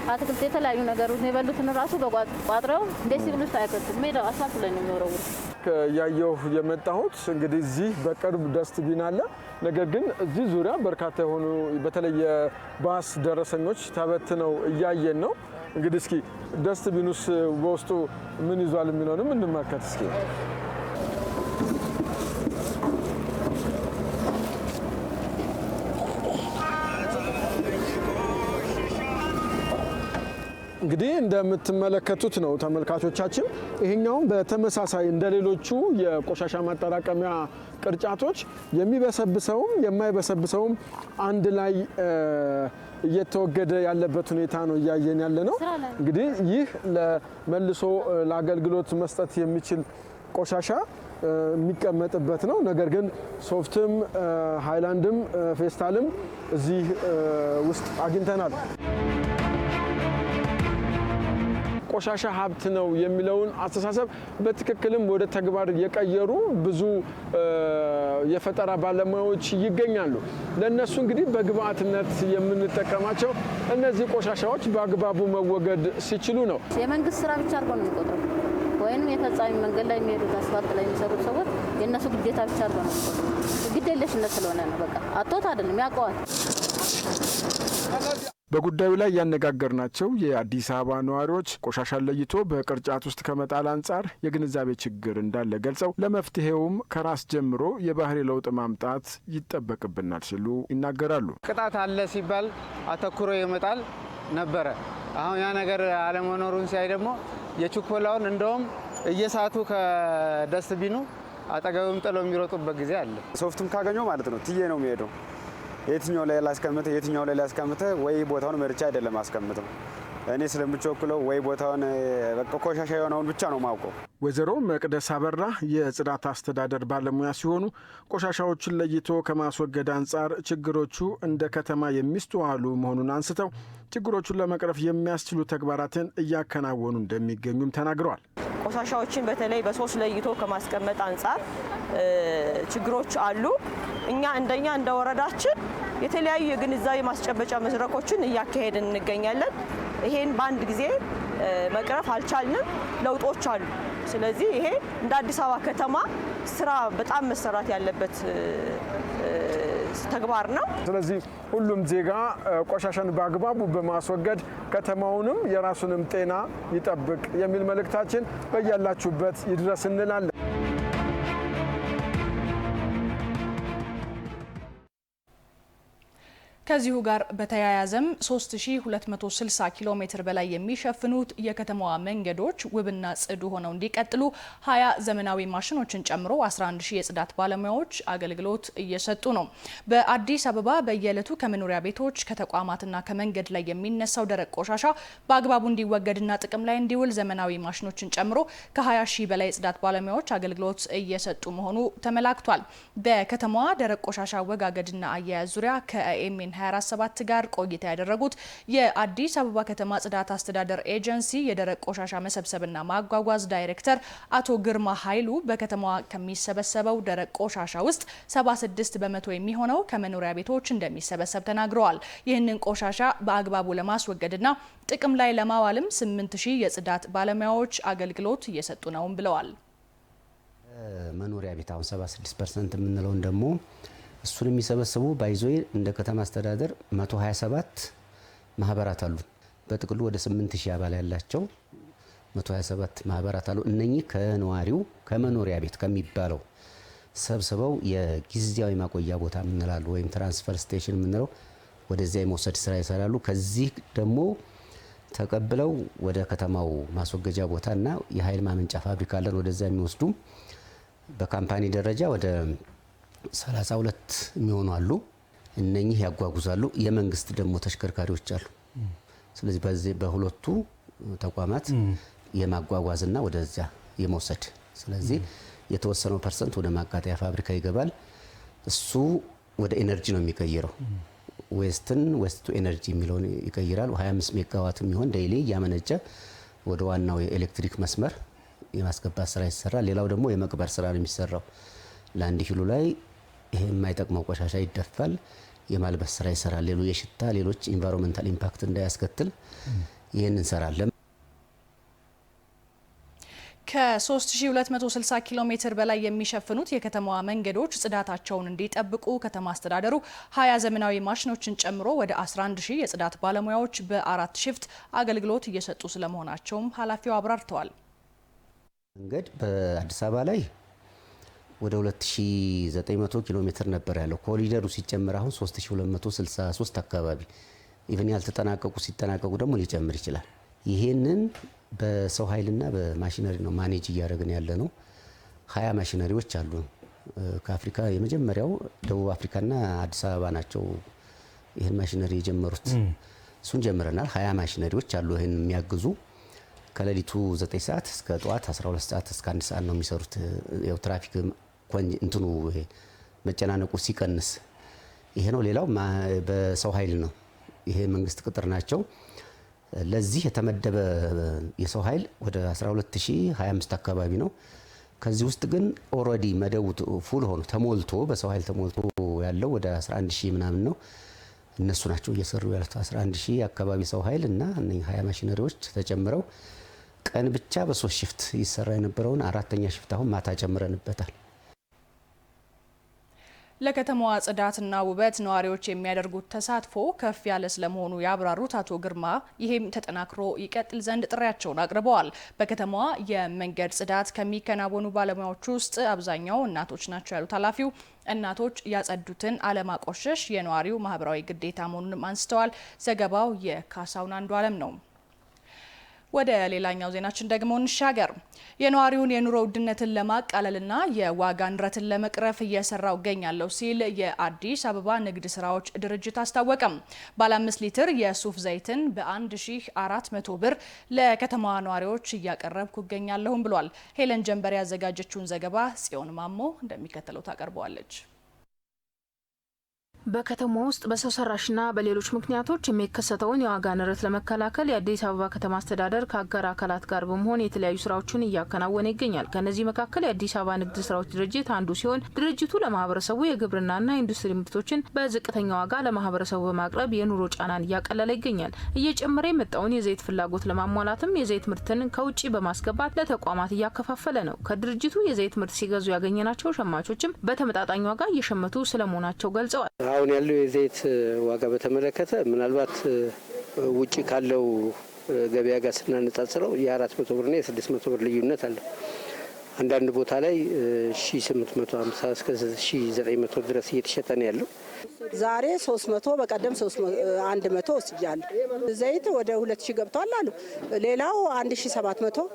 አትክልት፣ የተለያዩ ነገሮች የበሉትን ራሱ በቋጥረው ዴሲቢል ውስጥ አይከቱም። ሜዳው አስፋልት ላይ ነው የሚወረውሩት። ያየሁ የመጣሁት እንግዲህ እዚህ በቅርብ ደስትቢን አለ። ነገር ግን እዚህ ዙሪያ በርካታ የሆኑ በተለይ የባስ ደረሰኞች ተበትነው እያየን ነው። እንግዲህ እስኪ ደስትቢኑስ በውስጡ ምን ይዟል የሚለውንም እንመልከት እስኪ። እንግዲህ እንደምትመለከቱት ነው ተመልካቾቻችን። ይሄኛውም በተመሳሳይ እንደሌሎቹ የቆሻሻ ማጠራቀሚያ ቅርጫቶች የሚበሰብሰውም የማይበሰብሰውም አንድ ላይ እየተወገደ ያለበት ሁኔታ ነው እያየን ያለ ነው። እንግዲህ ይህ ለመልሶ ለአገልግሎት መስጠት የሚችል ቆሻሻ የሚቀመጥበት ነው። ነገር ግን ሶፍትም ሃይላንድም ፌስታልም እዚህ ውስጥ አግኝተናል። ቆሻሻ ሀብት ነው የሚለውን አስተሳሰብ በትክክልም ወደ ተግባር የቀየሩ ብዙ የፈጠራ ባለሙያዎች ይገኛሉ። ለነሱ እንግዲህ በግብአትነት የምንጠቀማቸው እነዚህ ቆሻሻዎች በአግባቡ መወገድ ሲችሉ ነው። የመንግስት ስራ ብቻ አድርጎ ነው የሚቆጥረው፣ ወይም የፈጻሚ መንገድ ላይ የሚሄዱት አስፋልት ላይ የሚሰሩት ሰዎች የእነሱ ግዴታ ብቻ አድርጎ ነው የሚቆጥረው። ግድ የለሽነት ስለሆነ ነው። በቃ አቶት አይደለም፣ ያውቀዋል። በጉዳዩ ላይ ያነጋገርናቸው የአዲስ አበባ ነዋሪዎች ቆሻሻን ለይቶ በቅርጫት ውስጥ ከመጣል አንጻር የግንዛቤ ችግር እንዳለ ገልጸው ለመፍትሄውም ከራስ ጀምሮ የባህሪ ለውጥ ማምጣት ይጠበቅብናል ሲሉ ይናገራሉ። ቅጣት አለ ሲባል አተኩሮ ይመጣል ነበረ። አሁን ያ ነገር አለመኖሩን ሲያይ ደግሞ የችኮላውን እንደውም እየሳቱ ከደስትቢኑ አጠገብም ጥለው የሚሮጡበት ጊዜ አለ። ሶፍትም ካገኘው ማለት ነው ትዬ ነው የሚሄደው። የትኛው ላይ ላስቀምጠ ወይ ቦታውን መርጫ አይደለም አስቀምጠው። እኔ ስለምቸኩለው ወይ ቦታውን በቃ ቆሻሻ የሆነውን ብቻ ነው ማውቀው። ወይዘሮ መቅደስ አበራ የጽዳት አስተዳደር ባለሙያ ሲሆኑ ቆሻሻዎችን ለይቶ ከማስወገድ አንጻር ችግሮቹ እንደ ከተማ የሚስተዋሉ መሆኑን አንስተው ችግሮቹን ለመቅረፍ የሚያስችሉ ተግባራትን እያከናወኑ እንደሚገኙም ተናግረዋል። ቆሻሻዎችን በተለይ በሶስት ለይቶ ከማስቀመጥ አንጻር ችግሮች አሉ። እኛ እንደ ወረዳችን የተለያዩ የግንዛቤ ማስጨበጫ መድረኮችን እያካሄድን እንገኛለን። ይሄን በአንድ ጊዜ መቅረፍ አልቻልንም፣ ለውጦች አሉ። ስለዚህ ይሄ እንደ አዲስ አበባ ከተማ ስራ በጣም መሰራት ያለበት ተግባር ነው። ስለዚህ ሁሉም ዜጋ ቆሻሻን በአግባቡ በማስወገድ ከተማውንም የራሱንም ጤና ይጠብቅ የሚል መልእክታችን በያላችሁበት ይድረስ እንላለን። ከዚሁ ጋር በተያያዘም 3260 ኪሎ ሜትር በላይ የሚሸፍኑት የከተማዋ መንገዶች ውብና ጽዱ ሆነው እንዲቀጥሉ 20 ዘመናዊ ማሽኖችን ጨምሮ 11000 የጽዳት ባለሙያዎች አገልግሎት እየሰጡ ነው። በአዲስ አበባ በየዕለቱ ከመኖሪያ ቤቶች ከተቋማትና ከመንገድ ላይ የሚነሳው ደረቅ ቆሻሻ በአግባቡ እንዲወገድና ጥቅም ላይ እንዲውል ዘመናዊ ማሽኖችን ጨምሮ ከ20000 በላይ የጽዳት ባለሙያዎች አገልግሎት እየሰጡ መሆኑ ተመላክቷል። በከተማዋ ደረቅ ቆሻሻ አወጋገድና አያያዝ ዙሪያ ከኤኤምኤን 24/7 ጋር ቆይታ ያደረጉት የአዲስ አበባ ከተማ ጽዳት አስተዳደር ኤጀንሲ የደረቅ ቆሻሻ መሰብሰብና ማጓጓዝ ዳይሬክተር አቶ ግርማ ኃይሉ በከተማዋ ከሚሰበሰበው ደረቅ ቆሻሻ ውስጥ 76 በመቶ የሚሆነው ከመኖሪያ ቤቶች እንደሚሰበሰብ ተናግረዋል። ይህንን ቆሻሻ በአግባቡ ለማስወገድና ጥቅም ላይ ለማዋልም 8000 የጽዳት ባለሙያዎች አገልግሎት እየሰጡ ነው ብለዋል። መኖሪያ ቤት አሁን 76% የምንለውን ደግሞ እሱን የሚሰበስቡ ባይዞይ እንደ ከተማ አስተዳደር 127 ማህበራት አሉ። በጥቅሉ ወደ 8000 አባል ያላቸው 127 ማህበራት አሉ። እነኚህ ከነዋሪው ከመኖሪያ ቤት ከሚባለው ሰብስበው የጊዜያዊ ማቆያ ቦታ የምንላሉ ወይም ትራንስፈር ስቴሽን የምንለው ወደዚያ የመውሰድ ስራ ይሰራሉ። ከዚህ ደግሞ ተቀብለው ወደ ከተማው ማስወገጃ ቦታና የኃይል ማመንጫ ፋብሪካ አለን ወደዛ የሚወስዱ በካምፓኒ ደረጃ ወደ 32 የሚሆኑ አሉ። እነኚህ ያጓጉዛሉ። የመንግስት ደግሞ ተሽከርካሪዎች አሉ። ስለዚህ በዚህ በሁለቱ ተቋማት የማጓጓዝና ወደዚያ የመውሰድ ስለዚህ የተወሰነው ፐርሰንት ወደ ማቃጠያ ፋብሪካ ይገባል። እሱ ወደ ኤነርጂ ነው የሚቀይረው። ዌስት ቱ ኤነርጂ የሚለውን ይቀይራል። 25 ሜጋዋት የሚሆን ዴይሊ ያመነጨ ወደ ዋናው የኤሌክትሪክ መስመር የማስገባት ስራ ይሰራል። ሌላው ደግሞ የመቅበር ስራ ነው የሚሰራው። ለአንድ ኪሎ ላይ ይሄ የማይጠቅመው ቆሻሻ ይደፋል። የማልበስ ስራ ይሰራል። የሽታ ሌሎች ኢንቫይሮንመንታል ኢምፓክት እንዳያስከትል ይሄን እንሰራለን። ከ3260 ኪሎ ሜትር በላይ የሚሸፍኑት የከተማዋ መንገዶች ጽዳታቸውን እንዲጠብቁ ከተማ አስተዳደሩ 20 ዘመናዊ ማሽኖችን ጨምሮ ወደ 11000 የጽዳት ባለሙያዎች በ4 ሽፍት አገልግሎት እየሰጡ ስለመሆናቸውም ኃላፊው አብራርተዋል። መንገድ በአዲስ አበባ ላይ ወደ 2900 ኪሎ ሜትር ነበር ያለው። ኮሪደሩ ሲጨምር አሁን 3263 አካባቢ ኢቭን ያልተጠናቀቁ ሲጠናቀቁ ደግሞ ሊጨምር ይችላል። ይሄንን በሰው ኃይልና በማሽነሪ ነው ማኔጅ እያደረግን ያለ ነው። 20 ማሽነሪዎች አሉ። ከአፍሪካ የመጀመሪያው ደቡብ አፍሪካና አዲስ አበባ ናቸው ይሄን ማሽነሪ የጀመሩት። እሱን ጀምረናል። 20 ማሽነሪዎች አሉ ይሄን የሚያግዙ ከሌሊቱ 9 ሰዓት እስከ ጠዋት 12 ሰዓት እስከ 1 ሰዓት ነው የሚሰሩት። ያው ትራፊክ እንትኑ ይሄ መጨናነቁ ሲቀንስ ይሄ ነው። ሌላው በሰው ኃይል ነው። ይሄ መንግስት ቅጥር ናቸው። ለዚህ የተመደበ የሰው ኃይል ወደ 12025 አካባቢ ነው። ከዚህ ውስጥ ግን ኦልሬዲ መደቡ ፉል ሆኖ ተሞልቶ በሰው ኃይል ተሞልቶ ያለው ወደ 11000 ምናምን ነው። እነሱ ናቸው እየሰሩ ያሉት 11000 አካባቢ ሰው ኃይል እና 20 ማሽነሪዎች ተጨምረው ቀን ብቻ በ3 ሽፍት ይሰራ የነበረውን 4ኛ ሽፍት አሁን ማታ ጨምረንበታል። ለከተማዋ ጽዳትና ውበት ነዋሪዎች የሚያደርጉት ተሳትፎ ከፍ ያለ ስለመሆኑ ያብራሩት አቶ ግርማ ይሄም ተጠናክሮ ይቀጥል ዘንድ ጥሪያቸውን አቅርበዋል። በከተማዋ የመንገድ ጽዳት ከሚከናወኑ ባለሙያዎች ውስጥ አብዛኛው እናቶች ናቸው ያሉት ኃላፊው እናቶች ያጸዱትን አለማቆሸሽ የነዋሪው ማህበራዊ ግዴታ መሆኑንም አንስተዋል። ዘገባው የካሳውን አንዱ አለም ነው። ወደ ሌላኛው ዜናችን ደግሞ እንሻገር። የነዋሪውን የኑሮ ውድነትን ለማቃለልና የዋጋ ንረትን ለመቅረፍ እየሰራው እገኛለሁ ሲል የአዲስ አበባ ንግድ ስራዎች ድርጅት አስታወቀም። ባለ 5 ሊትር የሱፍ ዘይትን በ1400 ብር ለከተማዋ ነዋሪዎች እያቀረብኩ እገኛለሁም ብሏል። ሄለን ጀንበር ያዘጋጀችውን ዘገባ ጽዮን ማሞ እንደሚከተለው ታቀርበዋለች። በከተማ ውስጥ በሰው ሰራሽና በሌሎች ምክንያቶች የሚከሰተውን የዋጋ ንረት ለመከላከል የአዲስ አበባ ከተማ አስተዳደር ከአጋር አካላት ጋር በመሆን የተለያዩ ስራዎችን እያከናወነ ይገኛል። ከነዚህ መካከል የአዲስ አበባ ንግድ ስራዎች ድርጅት አንዱ ሲሆን ድርጅቱ ለማህበረሰቡ የግብርናና ኢንዱስትሪ ምርቶችን በዝቅተኛ ዋጋ ለማህበረሰቡ በማቅረብ የኑሮ ጫናን እያቀለለ ይገኛል። እየጨመረ የመጣውን የዘይት ፍላጎት ለማሟላትም የዘይት ምርትን ከውጭ በማስገባት ለተቋማት እያከፋፈለ ነው። ከድርጅቱ የዘይት ምርት ሲገዙ ያገኘናቸው ሸማቾችም በተመጣጣኝ ዋጋ እየሸመቱ ስለመሆናቸው ገልጸዋል። አሁን ያለው የዘይት ዋጋ በተመለከተ ምናልባት ውጪ ካለው ገበያ ጋር ስናነጻጽረው የ400 ብርና የ600 ብር ልዩነት አለ። አንዳንድ ቦታ ላይ 1850 እስከ 1900 ድረስ እየተሸጠ ነው ያለው። ዛሬ 300 በቀደም 100 ወስጃለሁ። ዘይት ወደ 2000 ገብቷል አሉ። ሌላው 1700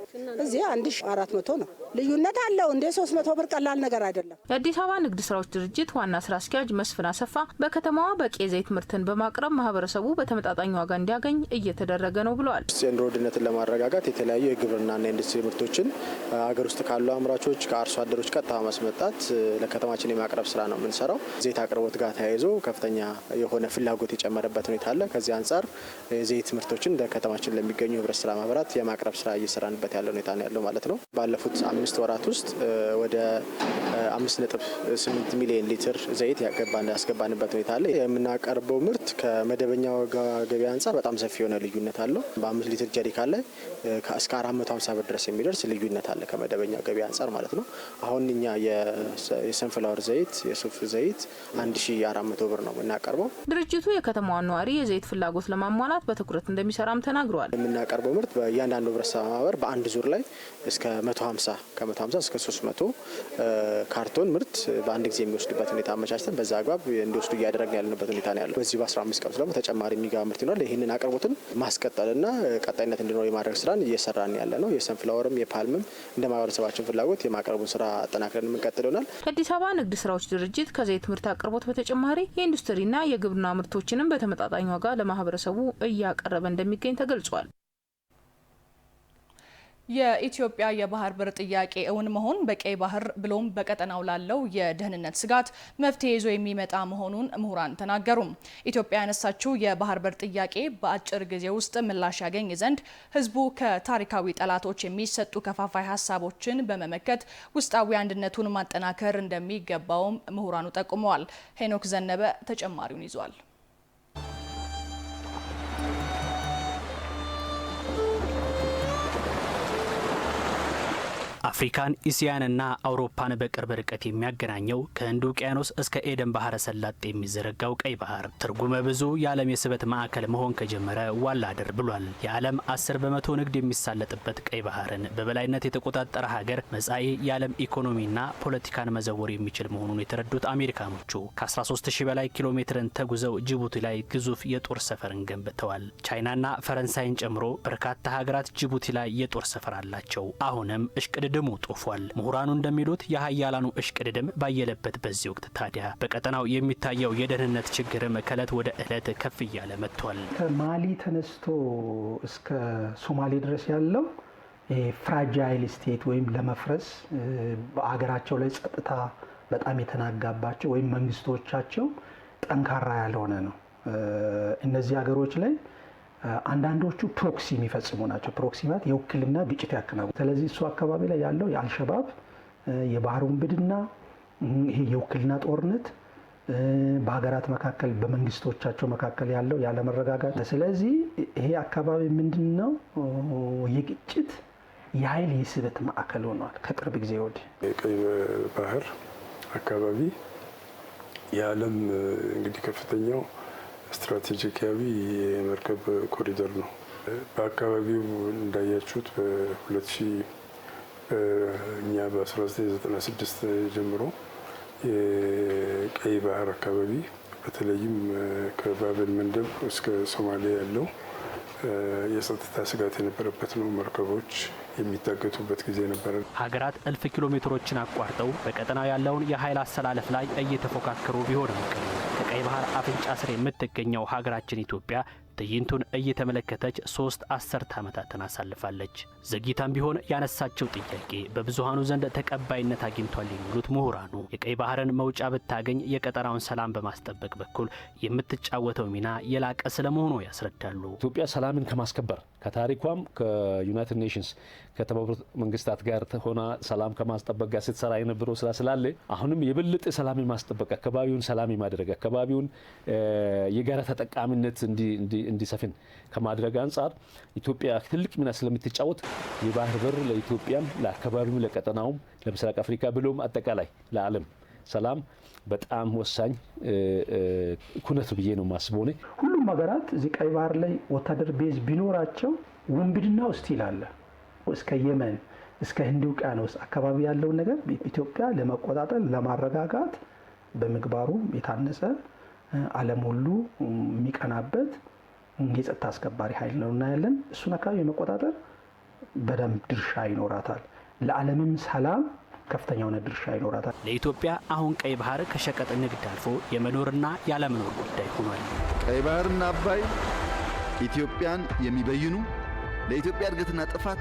እዚህ 1400 ነው። ልዩነት አለው እንደ 300 ብር ቀላል ነገር አይደለም። የአዲስ አበባ ንግድ ስራዎች ድርጅት ዋና ስራ አስኪያጅ መስፍን አሰፋ በከተማዋ በቂ የዘይት ምርትን በማቅረብ ማህበረሰቡ በተመጣጣኝ ዋጋ እንዲያገኝ እየተደረገ ነው ብለዋል። የኑሮ ውድነትን ለማረጋጋት የተለያዩ የግብርናና ኢንዱስትሪ ምርቶችን አገር ውስጥ ካሉ አምራቾች ከአርሶ አደሮች ቀጥታ ማስመጣት ለከተማችን የማቅረብ ስራ ነው የምንሰራው። ዘይት አቅርቦት ጋር ተያይዞ ከፍተኛ የሆነ ፍላጎት የጨመረበት ሁኔታ አለ። ከዚህ አንጻር የዘይት ምርቶችን በከተማችን ለሚገኙ ህብረት ስራ ማህበራት የማቅረብ ስራ እየሰራንበት ያለ ሁኔታ ነው ያለው ማለት ነው። ባለፉት 5 ወራት ውስጥ ወደ 5.8 ሚሊዮን ሊትር ዘይት ያስገባንበት ሁኔታ አለ። የምናቀርበው ምርት ከመደበኛው ገበያ አንጻር በጣም ሰፊ የሆነ ልዩነት አለው። በ5 ሊትር ጀሪካን ላይ እስከ 450 ብር ድረስ የሚደርስ ልዩነት አለ ከመደበኛው ገበያ አንጻር ማለት ነው። አሁን እኛ የሰንፍላወር ዘይት የሱፍ ዘይት 1400 ብር ነው የምናቀርበው። ድርጅቱ የከተማዋን ነዋሪ የዘይት ፍላጎት ለማሟላት በትኩረት እንደሚሰራም ተናግረዋል። የምናቀርበው ምርት በእያንዳንዱ ህብረት ስራ ማህበር በአንድ ዙር ላይ እስከ 150 እስከ 300 ካርቶን ምርት በአንድ ጊዜ የሚወስዱበት ሁኔታ አመቻችተን በዛ አግባብ እንዲወስዱ እያደረግን ያለንበት ሁኔታ ነው ያለው። በዚህ በ15 ቀን ደግሞ ተጨማሪ የሚገባ ምርት ይኖራል። ይህንን አቅርቦትን ማስቀጠልና ቀጣይነት እንዲኖር የማድረግ ስራን እየሰራን ያለ ነው። የሰንፍላወርም የፓልምም እንደ ማህበረሰባችን ፍላጎት የማቅረቡን ስራ አጠናክረን የምንቀጥል ይሆናል። የአዲስ አበባ ንግድ ስራዎች ድርጅት ከዘይት ምርት አቅርቦት በተጨማሪ የኢንዱስትሪና የግብርና ምርቶችንም በተመጣጣኝ ዋጋ ለማህበረሰቡ እያቀረበ እንደሚገኝ ተገልጿል። የኢትዮጵያ የባህር በር ጥያቄ እውን መሆን በቀይ ባህር ብሎም በቀጠናው ላለው የደህንነት ስጋት መፍትሄ ይዞ የሚመጣ መሆኑን ምሁራን ተናገሩ። ኢትዮጵያ ያነሳችው የባህር በር ጥያቄ በአጭር ጊዜ ውስጥ ምላሽ ያገኝ ዘንድ ህዝቡ ከታሪካዊ ጠላቶች የሚሰጡ ከፋፋይ ሀሳቦችን በመመከት ውስጣዊ አንድነቱን ማጠናከር እንደሚገባውም ምሁራኑ ጠቁመዋል። ሄኖክ ዘነበ ተጨማሪውን ይዟል። አፍሪካን እስያንና አውሮፓን በቅርብ ርቀት የሚያገናኘው ከህንድ ውቅያኖስ እስከ ኤደን ባህረ ሰላጤ የሚዘረጋው ቀይ ባህር ትርጉመ ብዙ የዓለም የስበት ማዕከል መሆን ከጀመረ ዋላደር ብሏል። የዓለም 10% ንግድ የሚሳለጥበት ቀይ ባህርን በበላይነት የተቆጣጠረ ሀገር መጻኢ የዓለም ኢኮኖሚና ፖለቲካን መዘወር የሚችል መሆኑን የተረዱት አሜሪካኖቹ ከ13000 በላይ ኪሎ ሜትርን ተጉዘው ጅቡቲ ላይ ግዙፍ የጦር ሰፈርን ገንብተዋል። ቻይናና ፈረንሳይን ጨምሮ በርካታ ሀገራት ጅቡቲ ላይ የጦር ሰፈር አላቸው። አሁንም እሽቅድድሙ ጦፏል። ምሁራኑ እንደሚሉት የሀያላኑ እሽቅድድም ባየለበት በዚህ ወቅት ታዲያ በቀጠናው የሚታየው የደህንነት ችግርም ከእለት ወደ እለት ከፍ እያለ መጥቷል። ከማሊ ተነስቶ እስከ ሶማሌ ድረስ ያለው ፍራጃይል ስቴት ወይም ለመፍረስ በአገራቸው ላይ ጸጥታ በጣም የተናጋባቸው ወይም መንግስቶቻቸው ጠንካራ ያልሆነ ነው። እነዚህ ሀገሮች ላይ አንዳንዶቹ ፕሮክሲ የሚፈጽሙ ናቸው። ፕሮክሲ ማለት የውክልና ግጭት ያከናውናሉ። ስለዚህ እሱ አካባቢ ላይ ያለው የአልሸባብ የባህር ውንብድና፣ ይሄ የውክልና ጦርነት በሀገራት መካከል በመንግስቶቻቸው መካከል ያለው ያለመረጋጋት። ስለዚህ ይሄ አካባቢ ምንድነው የግጭት የኃይል የስበት ማዕከል ሆኗል ከቅርብ ጊዜ ወዲህ። የቀይ ባህር አካባቢ የዓለም እንግዲህ ከፍተኛው ስትራቴጂካዊ የመርከብ ኮሪደር ነው። በአካባቢው እንዳያችሁት እኛ በ1996 ጀምሮ የቀይ ባህር አካባቢ በተለይም ከባቤል መንደብ እስከ ሶማሊያ ያለው የጸጥታ ስጋት የነበረበት ነው። መርከቦች የሚታገቱበት ጊዜ ነበረ። ሀገራት እልፍ ኪሎ ሜትሮችን አቋርጠው በቀጠናው ያለውን የኃይል አሰላለፍ ላይ እየተፎካከሩ ቢሆንም ከቀይ ባህር አፍንጫ ስር የምትገኘው ሀገራችን ኢትዮጵያ ትዕይንቱን እየተመለከተች 3 አስርት ዓመታትን አሳልፋለች። ዘግይታም ቢሆን ያነሳቸው ጥያቄ በብዙሃኑ ዘንድ ተቀባይነት አግኝቷል የሚሉት ምሁራኑ የቀይ ባህርን መውጫ ብታገኝ የቀጠናውን ሰላም በማስጠበቅ በኩል የምትጫወተው ሚና የላቀ ስለመሆኑ ያስረዳሉ። ኢትዮጵያ ሰላምን ከማስከበር ከታሪኳም ከዩናይትድ ኔሽንስ ከተባበሩት መንግስታት ጋር ሆና ሰላም ከማስጠበቅ ጋር ስትሰራ የነበረው ስራ ስላለ አሁንም የበለጠ ሰላምን ማስጠበቅ አካባቢውን ሰላም ማድረግ አካባቢውን የጋራ ተጠቃሚነት እንዲሰፍን ከማድረግ አንጻር ኢትዮጵያ ትልቅ ሚና ስለምትጫወት የባህር በር ለኢትዮጵያም ለአካባቢው ለቀጠናውም ለምስራቅ አፍሪካ ብሎም አጠቃላይ ለዓለም ሰላም በጣም ወሳኝ ኩነት ብዬ ነው ማስበው። ሁሉም ሀገራት እዚህ ቀይ ባህር ላይ ወታደር ቤዝ ቢኖራቸው ውንብድናው ስቲል አለ። እስከ የመን እስከ ህንድ ውቅያኖስ አካባቢ ያለውን ነገር ኢትዮጵያ ለመቆጣጠር ለማረጋጋት በምግባሩ የታነጸ ዓለም ሁሉ የሚቀናበት የጸጥታ አስከባሪ ኃይል ነው እናያለን። እሱን አካባቢ የመቆጣጠር በደንብ ድርሻ ይኖራታል። ለዓለምም ሰላም ከፍተኛ የሆነ ድርሻ ይኖራታል። ለኢትዮጵያ አሁን ቀይ ባህር ከሸቀጥ ንግድ አልፎ የመኖርና ያለመኖር ጉዳይ ሆኗል። ቀይ ባህርና አባይ ኢትዮጵያን የሚበይኑ ለኢትዮጵያ እድገትና ጥፋት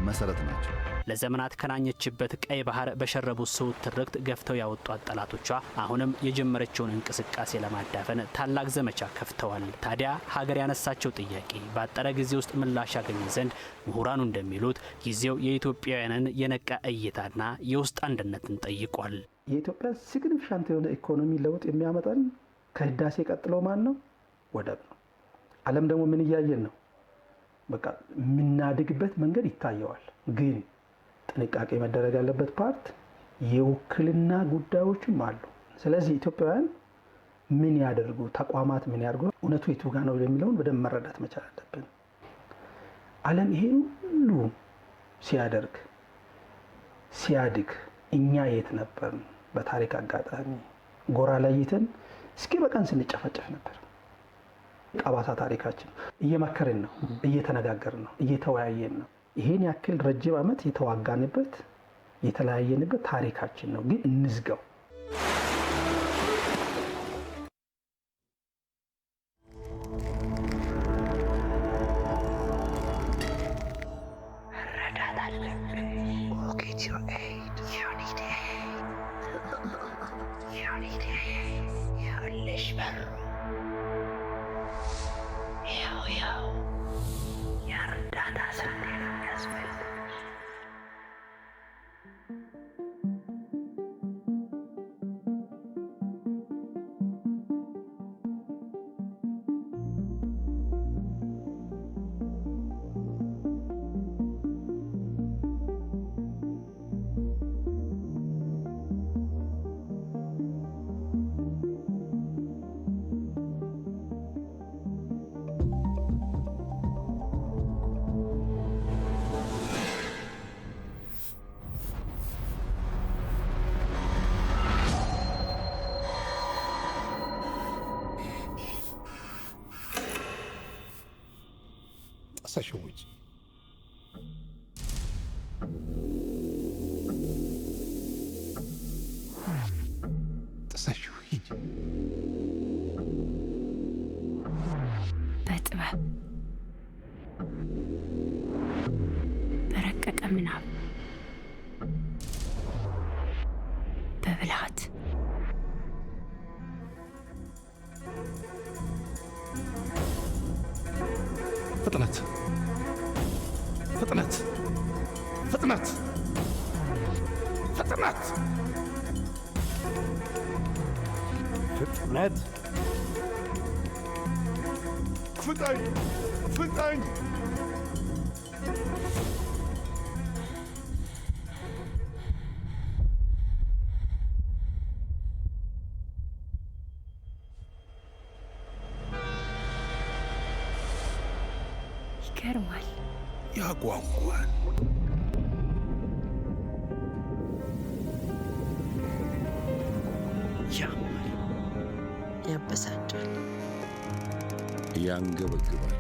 መሰረት ናቸው። ለዘመናት ከናኘችበት ቀይ ባህር በሸረቡት ስውት ትርክት ገፍተው ያወጧት ጠላቶቿ አሁንም የጀመረችውን እንቅስቃሴ ለማዳፈን ታላቅ ዘመቻ ከፍተዋል። ታዲያ ሀገር ያነሳቸው ጥያቄ ባጠረ ጊዜ ውስጥ ምላሽ ያገኘ ዘንድ ምሁራኑ እንደሚሉት ጊዜው የኢትዮጵያውያንን የነቃ እይታና የውስጥ አንድነትን ጠይቋል። የኢትዮጵያ ሲግኒፊካንት የሆነ ኢኮኖሚ ለውጥ የሚያመጣን ከህዳሴ ቀጥሎ ማን ነው? ወደብ ነው። ዓለም ደግሞ ምን እያየን ነው? በቃ የምናድግበት መንገድ ይታየዋል። ግን ጥንቃቄ መደረግ ያለበት ፓርት የውክልና ጉዳዮችም አሉ። ስለዚህ ኢትዮጵያውያን ምን ያደርጉ፣ ተቋማት ምን ያደርጉ፣ እውነቱ የቱ ጋር ነው የሚለውን በደንብ መረዳት መቻል አለብን። ዓለም ይሄን ሁሉ ሲያደርግ ሲያድግ እኛ የት ነበርን? በታሪክ አጋጣሚ ጎራ ለይተን እስኪ በቀን ስንጨፈጨፍ ነበር። ጠባሳ ታሪካችን እየመከርን ነው፣ እየተነጋገርን ነው፣ እየተወያየን ነው። ይሄን ያክል ረጅም ዓመት የተዋጋንበት የተለያየንበት ታሪካችን ነው። ግን እንዝጋው። Сашевич. Сашевич. በጥበብ በረቀቀ ምናብ በብልሃት ፍጥነት ፍጥነት ፍጥነት ፍጥነት ፍጥነት ፍጠኝ ፍጠኝ ይገርማል፣ ያጓጓል። ያማል፣ ያበሳጫል፣ ያንገበግባል።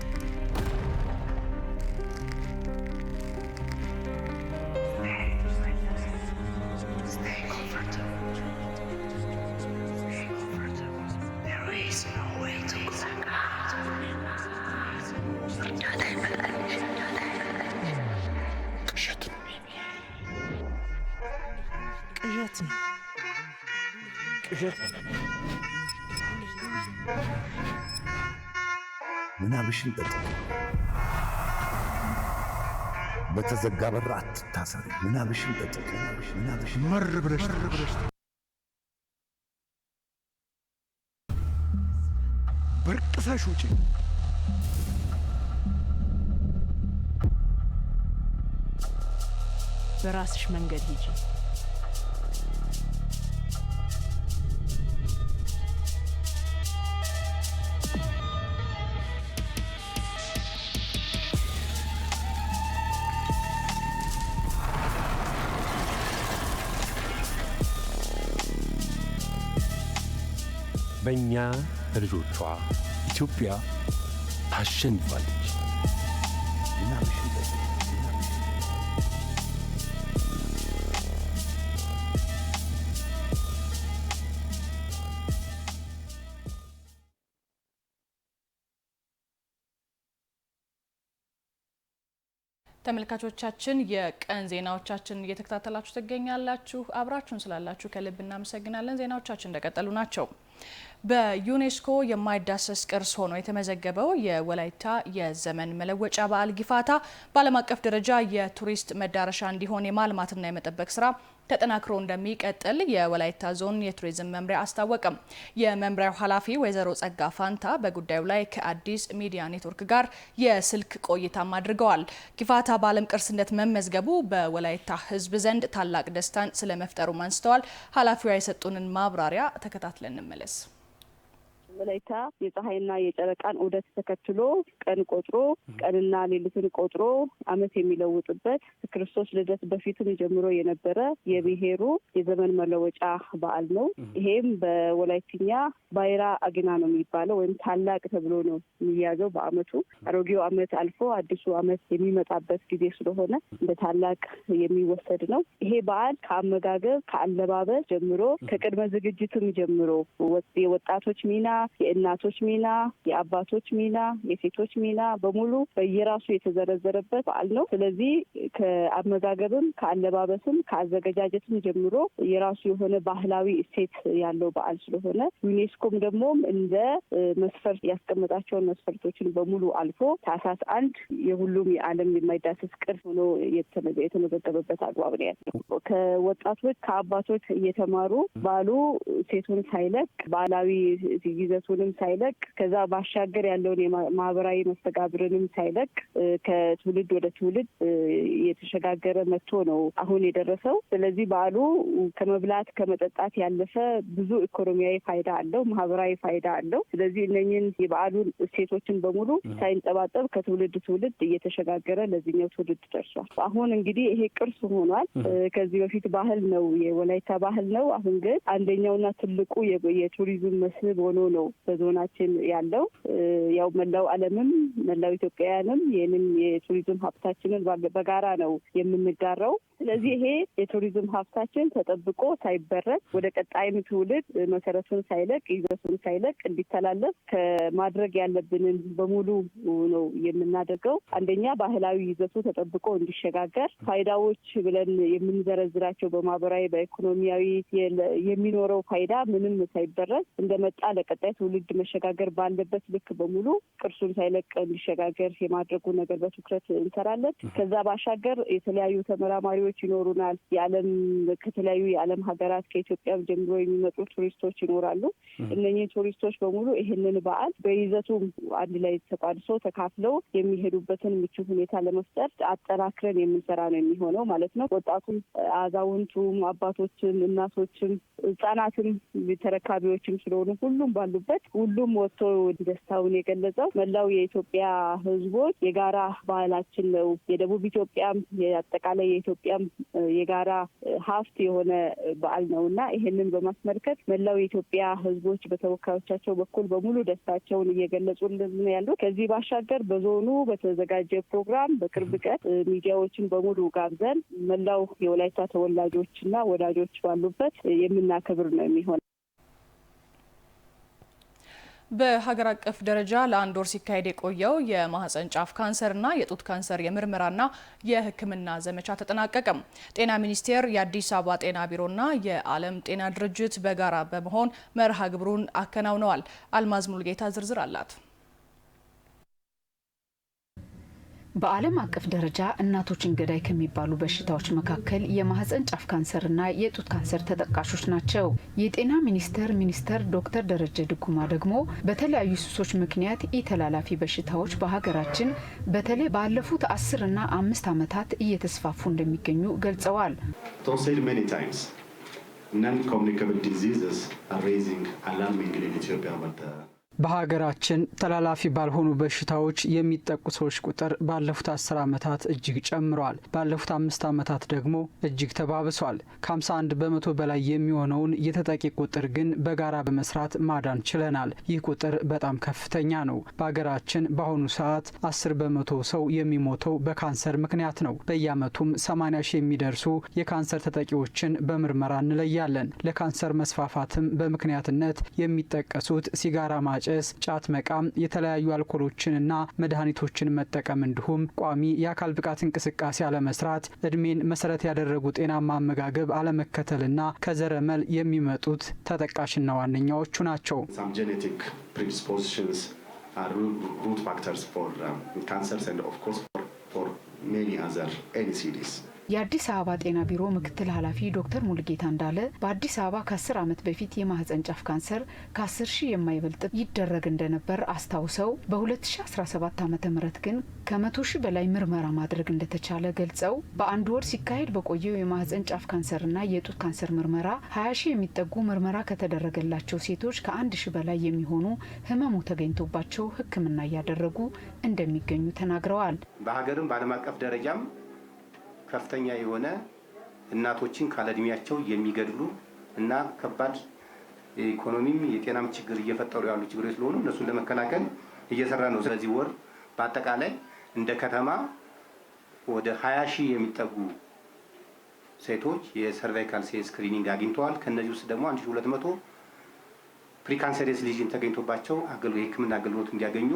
ምናብሽን ጠጥ በተዘጋ በር አትታሰሪ። ምናብሽን ጠጥ ምናብሽን መር ብለሽ በርቅሰሽ ውጪ። በራስሽ መንገድ ሂጂ። በእኛ ልጆቿ ኢትዮጵያ ታሸንፋለች። ተመልካቾቻችን የቀን ዜናዎቻችን እየተከታተላችሁ ትገኛላችሁ። አብራችሁን ስላላችሁ ከልብ እናመሰግናለን። ዜናዎቻችን እንደቀጠሉ ናቸው። በዩኔስኮ የማይዳሰስ ቅርስ ሆኖ የተመዘገበው የወላይታ የዘመን መለወጫ በዓል ጊፋታ በዓለም አቀፍ ደረጃ የቱሪስት መዳረሻ እንዲሆን የማልማትና የመጠበቅ ስራ ተጠናክሮ እንደሚቀጥል የወላይታ ዞን የቱሪዝም መምሪያ አስታወቀም። የመምሪያው ኃላፊ ወይዘሮ ጸጋ ፋንታ በጉዳዩ ላይ ከአዲስ ሚዲያ ኔትወርክ ጋር የስልክ ቆይታም አድርገዋል። ጊፋታ በዓለም ቅርስነት መመዝገቡ በወላይታ ሕዝብ ዘንድ ታላቅ ደስታን ስለመፍጠሩም አንስተዋል። ኃላፊዋ የሰጡንን ማብራሪያ ተከታትለን እንመለስ። ወላይታ የፀሐይና የጨረቃን ዑደት ተከትሎ ቀን ቆጥሮ ቀንና ሌሊትን ቆጥሮ ዓመት የሚለውጥበት ክርስቶስ ልደት በፊትም ጀምሮ የነበረ የብሔሩ የዘመን መለወጫ በዓል ነው። ይሄም በወላይትኛ ባይራ አግና ነው የሚባለው ወይም ታላቅ ተብሎ ነው የሚያዘው። በዓመቱ አሮጌው ዓመት አልፎ አዲሱ ዓመት የሚመጣበት ጊዜ ስለሆነ እንደ ታላቅ የሚወሰድ ነው። ይሄ በዓል ከአመጋገብ ከአለባበስ ጀምሮ ከቅድመ ዝግጅትም ጀምሮ የወጣቶች ሚና፣ የእናቶች ሚና፣ የአባቶች ሚና፣ የሴቶች ሚና በሙሉ በየራሱ የተዘረዘረበት በዓል ነው። ስለዚህ ከአመጋገብም ከአለባበስም ከአዘገጃጀትም ጀምሮ የራሱ የሆነ ባህላዊ እሴት ያለው በዓል ስለሆነ ዩኔስኮም ደግሞ እንደ መስፈርት ያስቀመጣቸውን መስፈርቶችን በሙሉ አልፎ ታህሳስ 1 የሁሉም የዓለም የማይዳሰስ ቅርስ ሆኖ የተመዘገበበት አግባብ ነው ያለው። ከወጣቶች ከአባቶች እየተማሩ በዓሉ ሴቱን ሳይለቅ ባህላዊ ይዘቱንም ሳይለቅ ከዛ ባሻገር ያለውን የማህበራዊ መስተጋብርንም ሳይለቅ ከትውልድ ወደ ትውልድ የተሸጋገረ መጥቶ ነው አሁን የደረሰው። ስለዚህ በዓሉ ከመብላት ከመጠጣት ያለፈ ብዙ ኢኮኖሚያዊ ፋይዳ አለው፣ ማህበራዊ ፋይዳ አለው። ስለዚህ እነኝህን የበዓሉን እሴቶችን በሙሉ ሳይንጠባጠብ ከትውልድ ትውልድ እየተሸጋገረ ለዚህኛው ትውልድ ደርሷል። አሁን እንግዲህ ይሄ ቅርስ ሆኗል። ከዚህ በፊት ባህል ነው፣ የወላይታ ባህል ነው። አሁን ግን አንደኛውና ትልቁ የቱሪዝም መስህብ ሆኖ ነው በዞናችን ያለው። ያው መላው ዓለምም መላው ኢትዮጵያውያንም ይህንን የቱሪዝም ሀብታችንን በጋራ ነው የምንጋራው። ስለዚህ ይሄ የቱሪዝም ሀብታችን ተጠብቆ ሳይበረዝ ወደ ቀጣይም ትውልድ መሰረቱን ሳይለቅ ይዘቱን ሳይለቅ እንዲተላለፍ ከማድረግ ያለብንን በሙሉ ነው የምናደርገው። አንደኛ ባህላዊ ይዘቱ ተጠብቆ እንዲሸጋገር ፋይዳዎች ብለን የምንዘረዝራቸው በማህበራዊ በኢኮኖሚያዊ የሚኖረው ፋይዳ ምንም ሳይበረዝ እንደመጣ ለቀጣይ ትውልድ መሸጋገር ባለበት ልክ በሙሉ ቅርሱን ሳይለቅ እንዲሸጋገር የማድረጉ ነገር በትኩረት እንሰራለን። ከዛ ባሻገር የተለያዩ ተመራማሪዎች ይኖሩናል። ከተለያዩ የዓለም ሀገራት ከኢትዮጵያም ጀምሮ የሚመጡ ቱሪስቶች ይኖራሉ። እነኚህ ቱሪስቶች በሙሉ ይህንን በዓል በይዘቱ አንድ ላይ ተቋድሶ ተካፍለው የሚሄዱበትን ምቹ ሁኔታ ለመፍጠር አጠናክረን የምንሰራ ነው የሚሆነው ማለት ነው። ወጣቱም፣ አዛውንቱም፣ አባቶችም፣ እናቶችም፣ ህጻናትም ተረካቢዎችም ስለሆኑ ሁሉም ባሉበት ሁሉም ወጥቶ ደስታውን የገለጸው መላው የኢትዮጵያ ህዝቦች የጋራ ባህላችን ነው። የደቡብ ኢትዮጵያም የአጠቃላይ የኢትዮጵያም የጋራ ሀብት የሆነ በዓል ነው እና ይህንን በማስመልከት መላው የኢትዮጵያ ህዝቦች በተወካዮቻቸው በኩል በሙሉ ደስታቸውን እየገለጹልን ያሉ። ከዚህ ባሻገር በዞኑ በተዘጋጀ ፕሮግራም በቅርብ ቀን ሚዲያዎችን በሙሉ ጋብዘን መላው የወላይታ ተወላጆችና ወዳጆች ባሉበት የምናከብር ነው የሚሆነው። በሀገር አቀፍ ደረጃ ለአንድ ወር ሲካሄድ የቆየው የማህፀን ጫፍ ካንሰርና የጡት ካንሰር የምርመራና የሕክምና ዘመቻ ተጠናቀቀም። ጤና ሚኒስቴር፣ የአዲስ አበባ ጤና ቢሮና የዓለም ጤና ድርጅት በጋራ በመሆን መርሃ ግብሩን አከናውነዋል። አልማዝ ሙልጌታ ዝርዝር አላት። በዓለም አቀፍ ደረጃ እናቶችን ገዳይ ከሚባሉ በሽታዎች መካከል የማህፀን ጫፍ ካንሰርና የጡት ካንሰር ተጠቃሾች ናቸው። የጤና ሚኒስቴር ዶክተር ደረጀ ድጉማ ደግሞ በተለያዩ ሱሶች ምክንያት ኢተላላፊ በሽታዎች በሀገራችን በተለይ ባለፉት 10 እና 5 ዓመታት እየተስፋፉ እንደሚገኙ ገልጸዋል። Non-communicable diseases are raising alarmingly in Ethiopia, but በሀገራችን ተላላፊ ባልሆኑ በሽታዎች የሚጠቁ ሰዎች ቁጥር ባለፉት 10 ዓመታት እጅግ ጨምሯል። ባለፉት 5 ዓመታት ደግሞ እጅግ ተባብሷል። ከ51 በመቶ በላይ የሚሆነውን የተጠቂ ቁጥር ግን በጋራ በመስራት ማዳን ችለናል። ይህ ቁጥር በጣም ከፍተኛ ነው። በሀገራችን በአሁኑ ሰዓት 10 በመቶ ሰው የሚሞተው በካንሰር ምክንያት ነው። በየዓመቱም 80 ሺህ የሚደርሱ የካንሰር ተጠቂዎችን በምርመራ እንለያለን። ለካንሰር መስፋፋትም በምክንያትነት የሚጠቀሱት ሲጋራ ማጨስ፣ ጫት መቃም፣ የተለያዩ አልኮሎችንና መድኃኒቶችን መጠቀም እንዲሁም ቋሚ የአካል ብቃት እንቅስቃሴ አለመስራት፣ እድሜን መሰረት ያደረጉ ጤናማ አመጋገብ አለመከተልና ከዘረመል የሚመጡት ተጠቃሽና ዋነኛዎቹ ናቸው። የአዲስ አበባ ጤና ቢሮ ምክትል ኃላፊ ዶክተር ሙልጌታ እንዳለ በአዲስ አበባ ከ10 ዓመት በፊት የማህፀን ጫፍ ካንሰር ከ10 ሺህ የማይበልጥ ይደረግ እንደነበር አስታውሰው በ2017 ዓ.ም ግን ከ100 ሺህ በላይ ምርመራ ማድረግ እንደተቻለ ገልጸው በአንድ ወር ሲካሄድ በቆየው የማህፀን ጫፍ ካንሰርና የጡት ካንሰር ምርመራ 20 ሺህ የሚጠጉ ምርመራ ከተደረገላቸው ሴቶች ከ1 ሺህ በላይ የሚሆኑ ህመሙ ተገኝቶባቸው ሕክምና እያደረጉ እንደሚገኙ ተናግረዋል። በሀገርም በዓለም አቀፍ ደረጃም ከፍተኛ የሆነ እናቶችን ካለእድሜያቸው የሚገድሉ እና ከባድ የኢኮኖሚም የጤናም ችግር እየፈጠሩ ያሉ ችግሮች ስለሆኑ እነሱን ለመከላከል እየሰራ ነው። ስለዚህ ወር በአጠቃላይ እንደ ከተማ ወደ 20 ሺህ የሚጠጉ ሴቶች የሰርቫይካል ሴል ስክሪኒንግ አግኝተዋል። ከነዚህ ውስጥ ደግሞ 1200 ፕሪካንሰረስ ሊዥን ተገኝቶባቸው የህክምና አገልግሎት እንዲያገኙ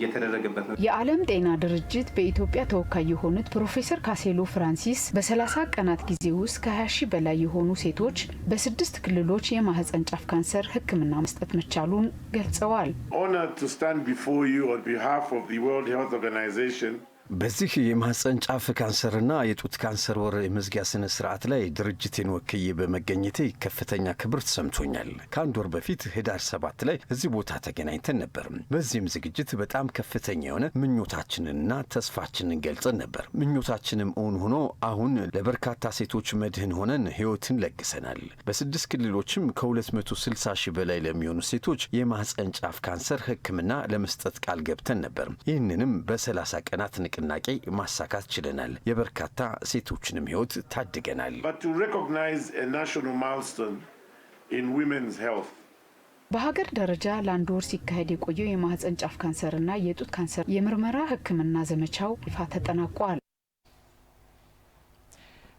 የተደረገበት ነው። የዓለም ጤና ድርጅት በኢትዮጵያ ተወካይ የሆኑት ፕሮፌሰር ካሴሎ ፍራንሲስ በ30 ቀናት ጊዜ ውስጥ ከ20 ሺህ በላይ የሆኑ ሴቶች በ6 ክልሎች የማህፀን ጫፍ ካንሰር ህክምና መስጠት መቻሉን ገልጸዋል። በዚህ የማህፀን ጫፍ ካንሰርና የጡት ካንሰር ወር የመዝጊያ ስነ ስርዓት ላይ ድርጅቴን ወክዬ በመገኘቴ ከፍተኛ ክብር ተሰምቶኛል። ከአንድ ወር በፊት ህዳር 7 ላይ እዚህ ቦታ ተገናኝተን ነበር። በዚህም ዝግጅት በጣም ከፍተኛ የሆነ ምኞታችንንና ተስፋችንን ገልጸን ነበር። ምኞታችንም እውን ሆኖ አሁን ለበርካታ ሴቶች መድህን ሆነን ህይወትን ለግሰናል። በ6 ክልሎችም ከ260 ሺህ በላይ ለሚሆኑ ሴቶች የማህፀን ጫፍ ካንሰር ህክምና ለመስጠት ቃል ገብተን ነበር። ይህንንም በ30 ቀናት ንቅናቄ ማሳካት ችለናል። የበርካታ ሴቶችንም ህይወት ታድገናል። በሀገር ደረጃ ለአንድ ወር ሲካሄድ የቆየው የማህፀን ጫፍ ካንሰርና የጡት ካንሰር የምርመራ ህክምና ዘመቻው ይፋ ተጠናቋል።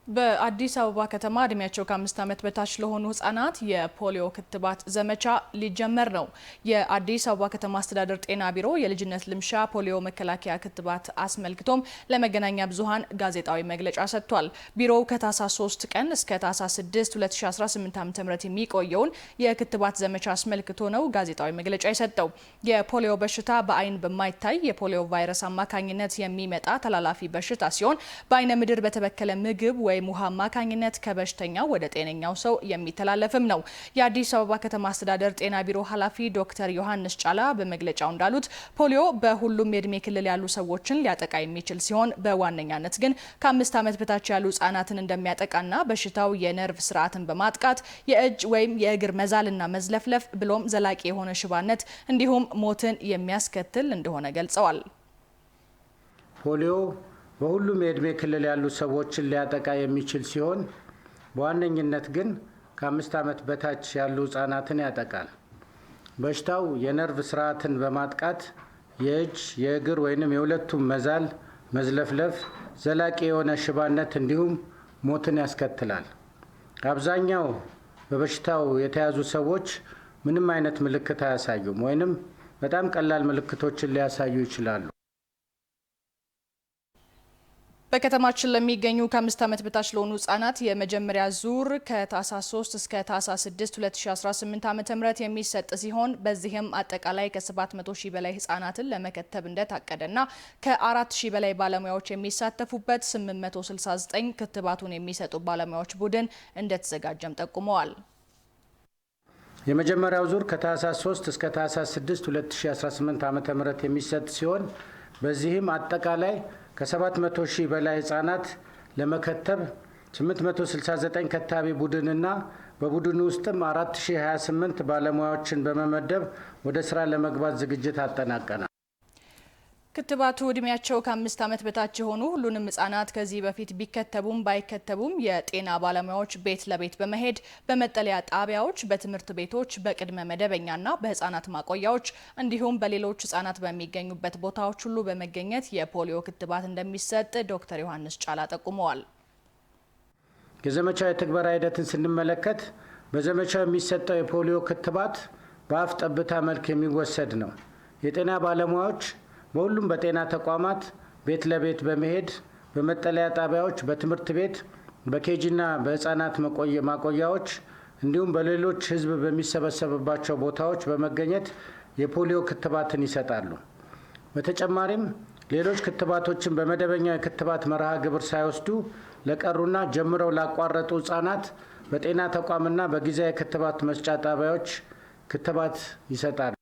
በአዲስ አበባ ከተማ እድሜያቸው ከ5 ዓመት በታች ለሆኑ ህጻናት የፖሊዮ ክትባት ዘመቻ ሊጀመር ነው። የአዲስ አበባ ከተማ አስተዳደር ጤና ቢሮ የልጅነት ልምሻ ፖሊዮ መከላከያ ክትባት አስመልክቶም ለመገናኛ ብዙሃን ጋዜጣዊ መግለጫ ሰጥቷል። ቢሮው ከታህሳስ 3 ቀን እስከ ታህሳስ 6 2018 ዓ.ም የሚቆየውን የክትባት ዘመቻ አስመልክቶ ነው ጋዜጣዊ መግለጫ የሰጠው። የፖሊዮ በሽታ በአይን በማይታይ የፖሊዮ ቫይረስ አማካኝነት የሚመጣ ተላላፊ በሽታ ሲሆን በአይነ ምድር በተበከለ ምግብ ወይም ውሃ አማካኝነት ከበሽተኛው ወደ ጤነኛው ሰው የሚተላለፍም ነው። የአዲስ አበባ ከተማ አስተዳደር ጤና ቢሮ ኃላፊ ዶክተር ዮሐንስ ጫላ በመግለጫው እንዳሉት ፖሊዮ በሁሉም የእድሜ ክልል ያሉ ሰዎችን ሊያጠቃ የሚችል ሲሆን በዋነኛነት ግን ከ5 ዓመት በታች ያሉ ህጻናትን እንደሚያጠቃና በሽታው የነርቭ ስርዓትን በማጥቃት የእጅ ወይም የእግር መዛልና መዝለፍለፍ ብሎም ዘላቂ የሆነ ሽባነት እንዲሁም ሞትን የሚያስከትል እንደሆነ ገልጸዋል። ፖሊዮ በሁሉም የእድሜ ክልል ያሉ ሰዎችን ሊያጠቃ የሚችል ሲሆን በዋነኝነት ግን ከ5 ዓመት በታች ያሉ ህጻናትን ያጠቃል። በሽታው የነርቭ ስርዓትን በማጥቃት የእጅ፣ የእግር ወይንም የሁለቱም መዛል፣ መዝለፍለፍ፣ ዘላቂ የሆነ ሽባነት እንዲሁም ሞትን ያስከትላል። አብዛኛው በበሽታው የተያዙ ሰዎች ምንም አይነት ምልክት አያሳዩም ወይንም በጣም ቀላል ምልክቶችን ሊያሳዩ ይችላሉ። በከተማችን ለሚገኙ ከ5 ዓመት በታች ለሆኑ ህጻናት የመጀመሪያ ዙር ከታህሳስ 3 እስከ ታህሳስ 6 2018 ዓ.ም የሚሰጥ ሲሆን በዚህም አጠቃላይ ከ700 ሺህ በላይ ህጻናትን ለመከተብ እንደታቀደና ከ4,000 በላይ ባለሙያዎች የሚሳተፉበት 869 ክትባቱን የሚሰጡ ባለሙያዎች ቡድን እንደተዘጋጀም ጠቁመዋል። የመጀመሪያው ዙር ከታህሳስ 3 እስከ ታህሳስ 6 2018 ዓ.ም የሚሰጥ ሲሆን በዚህም አጠቃላይ ከ700 ሺህ በላይ ህጻናት ለመከተብ 869 ከታቢ ቡድንና በቡድኑ ውስጥም 4028 ባለሙያዎችን በመመደብ ወደ ስራ ለመግባት ዝግጅት አጠናቀናል። ክትባቱ እድሜያቸው ከ5 ዓመት በታች የሆኑ ሁሉንም ህጻናት ከዚህ በፊት ቢከተቡም ባይከተቡም የጤና ባለሙያዎች ቤት ለቤት በመሄድ በመጠለያ ጣቢያዎች፣ በትምህርት ቤቶች፣ በቅድመ መደበኛና በህጻናት ማቆያዎች እንዲሁም በሌሎች ህጻናት በሚገኙበት ቦታዎች ሁሉ በመገኘት የፖሊዮ ክትባት እንደሚሰጥ ዶክተር ዮሐንስ ጫላ ጠቁመዋል። የዘመቻው የትግበራ ሂደትን ስንመለከት በዘመቻው የሚሰጠው የፖሊዮ ክትባት በአፍ ጠብታ መልክ የሚወሰድ ነው። የጤና ባለሙያዎች በሁሉም በጤና ተቋማት ቤት ለቤት በመሄድ በመጠለያ ጣቢያዎች፣ በትምህርት ቤት፣ በኬጂና በህፃናት ማቆያዎች እንዲሁም በሌሎች ህዝብ በሚሰበሰብባቸው ቦታዎች በመገኘት የፖሊዮ ክትባትን ይሰጣሉ። በተጨማሪም ሌሎች ክትባቶችን በመደበኛ የክትባት መርሃ ግብር ሳይወስዱ ለቀሩና ጀምረው ላቋረጡ ህጻናት በጤና ተቋምና በጊዜያዊ የክትባት መስጫ ጣቢያዎች ክትባት ይሰጣሉ።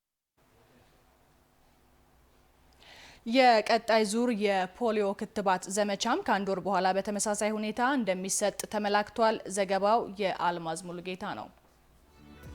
የቀጣይ ዙር የፖሊዮ ክትባት ዘመቻም ከአንድ ወር በኋላ በተመሳሳይ ሁኔታ እንደሚሰጥ ተመላክቷል። ዘገባው የአልማዝ ሙሉጌታ ነው።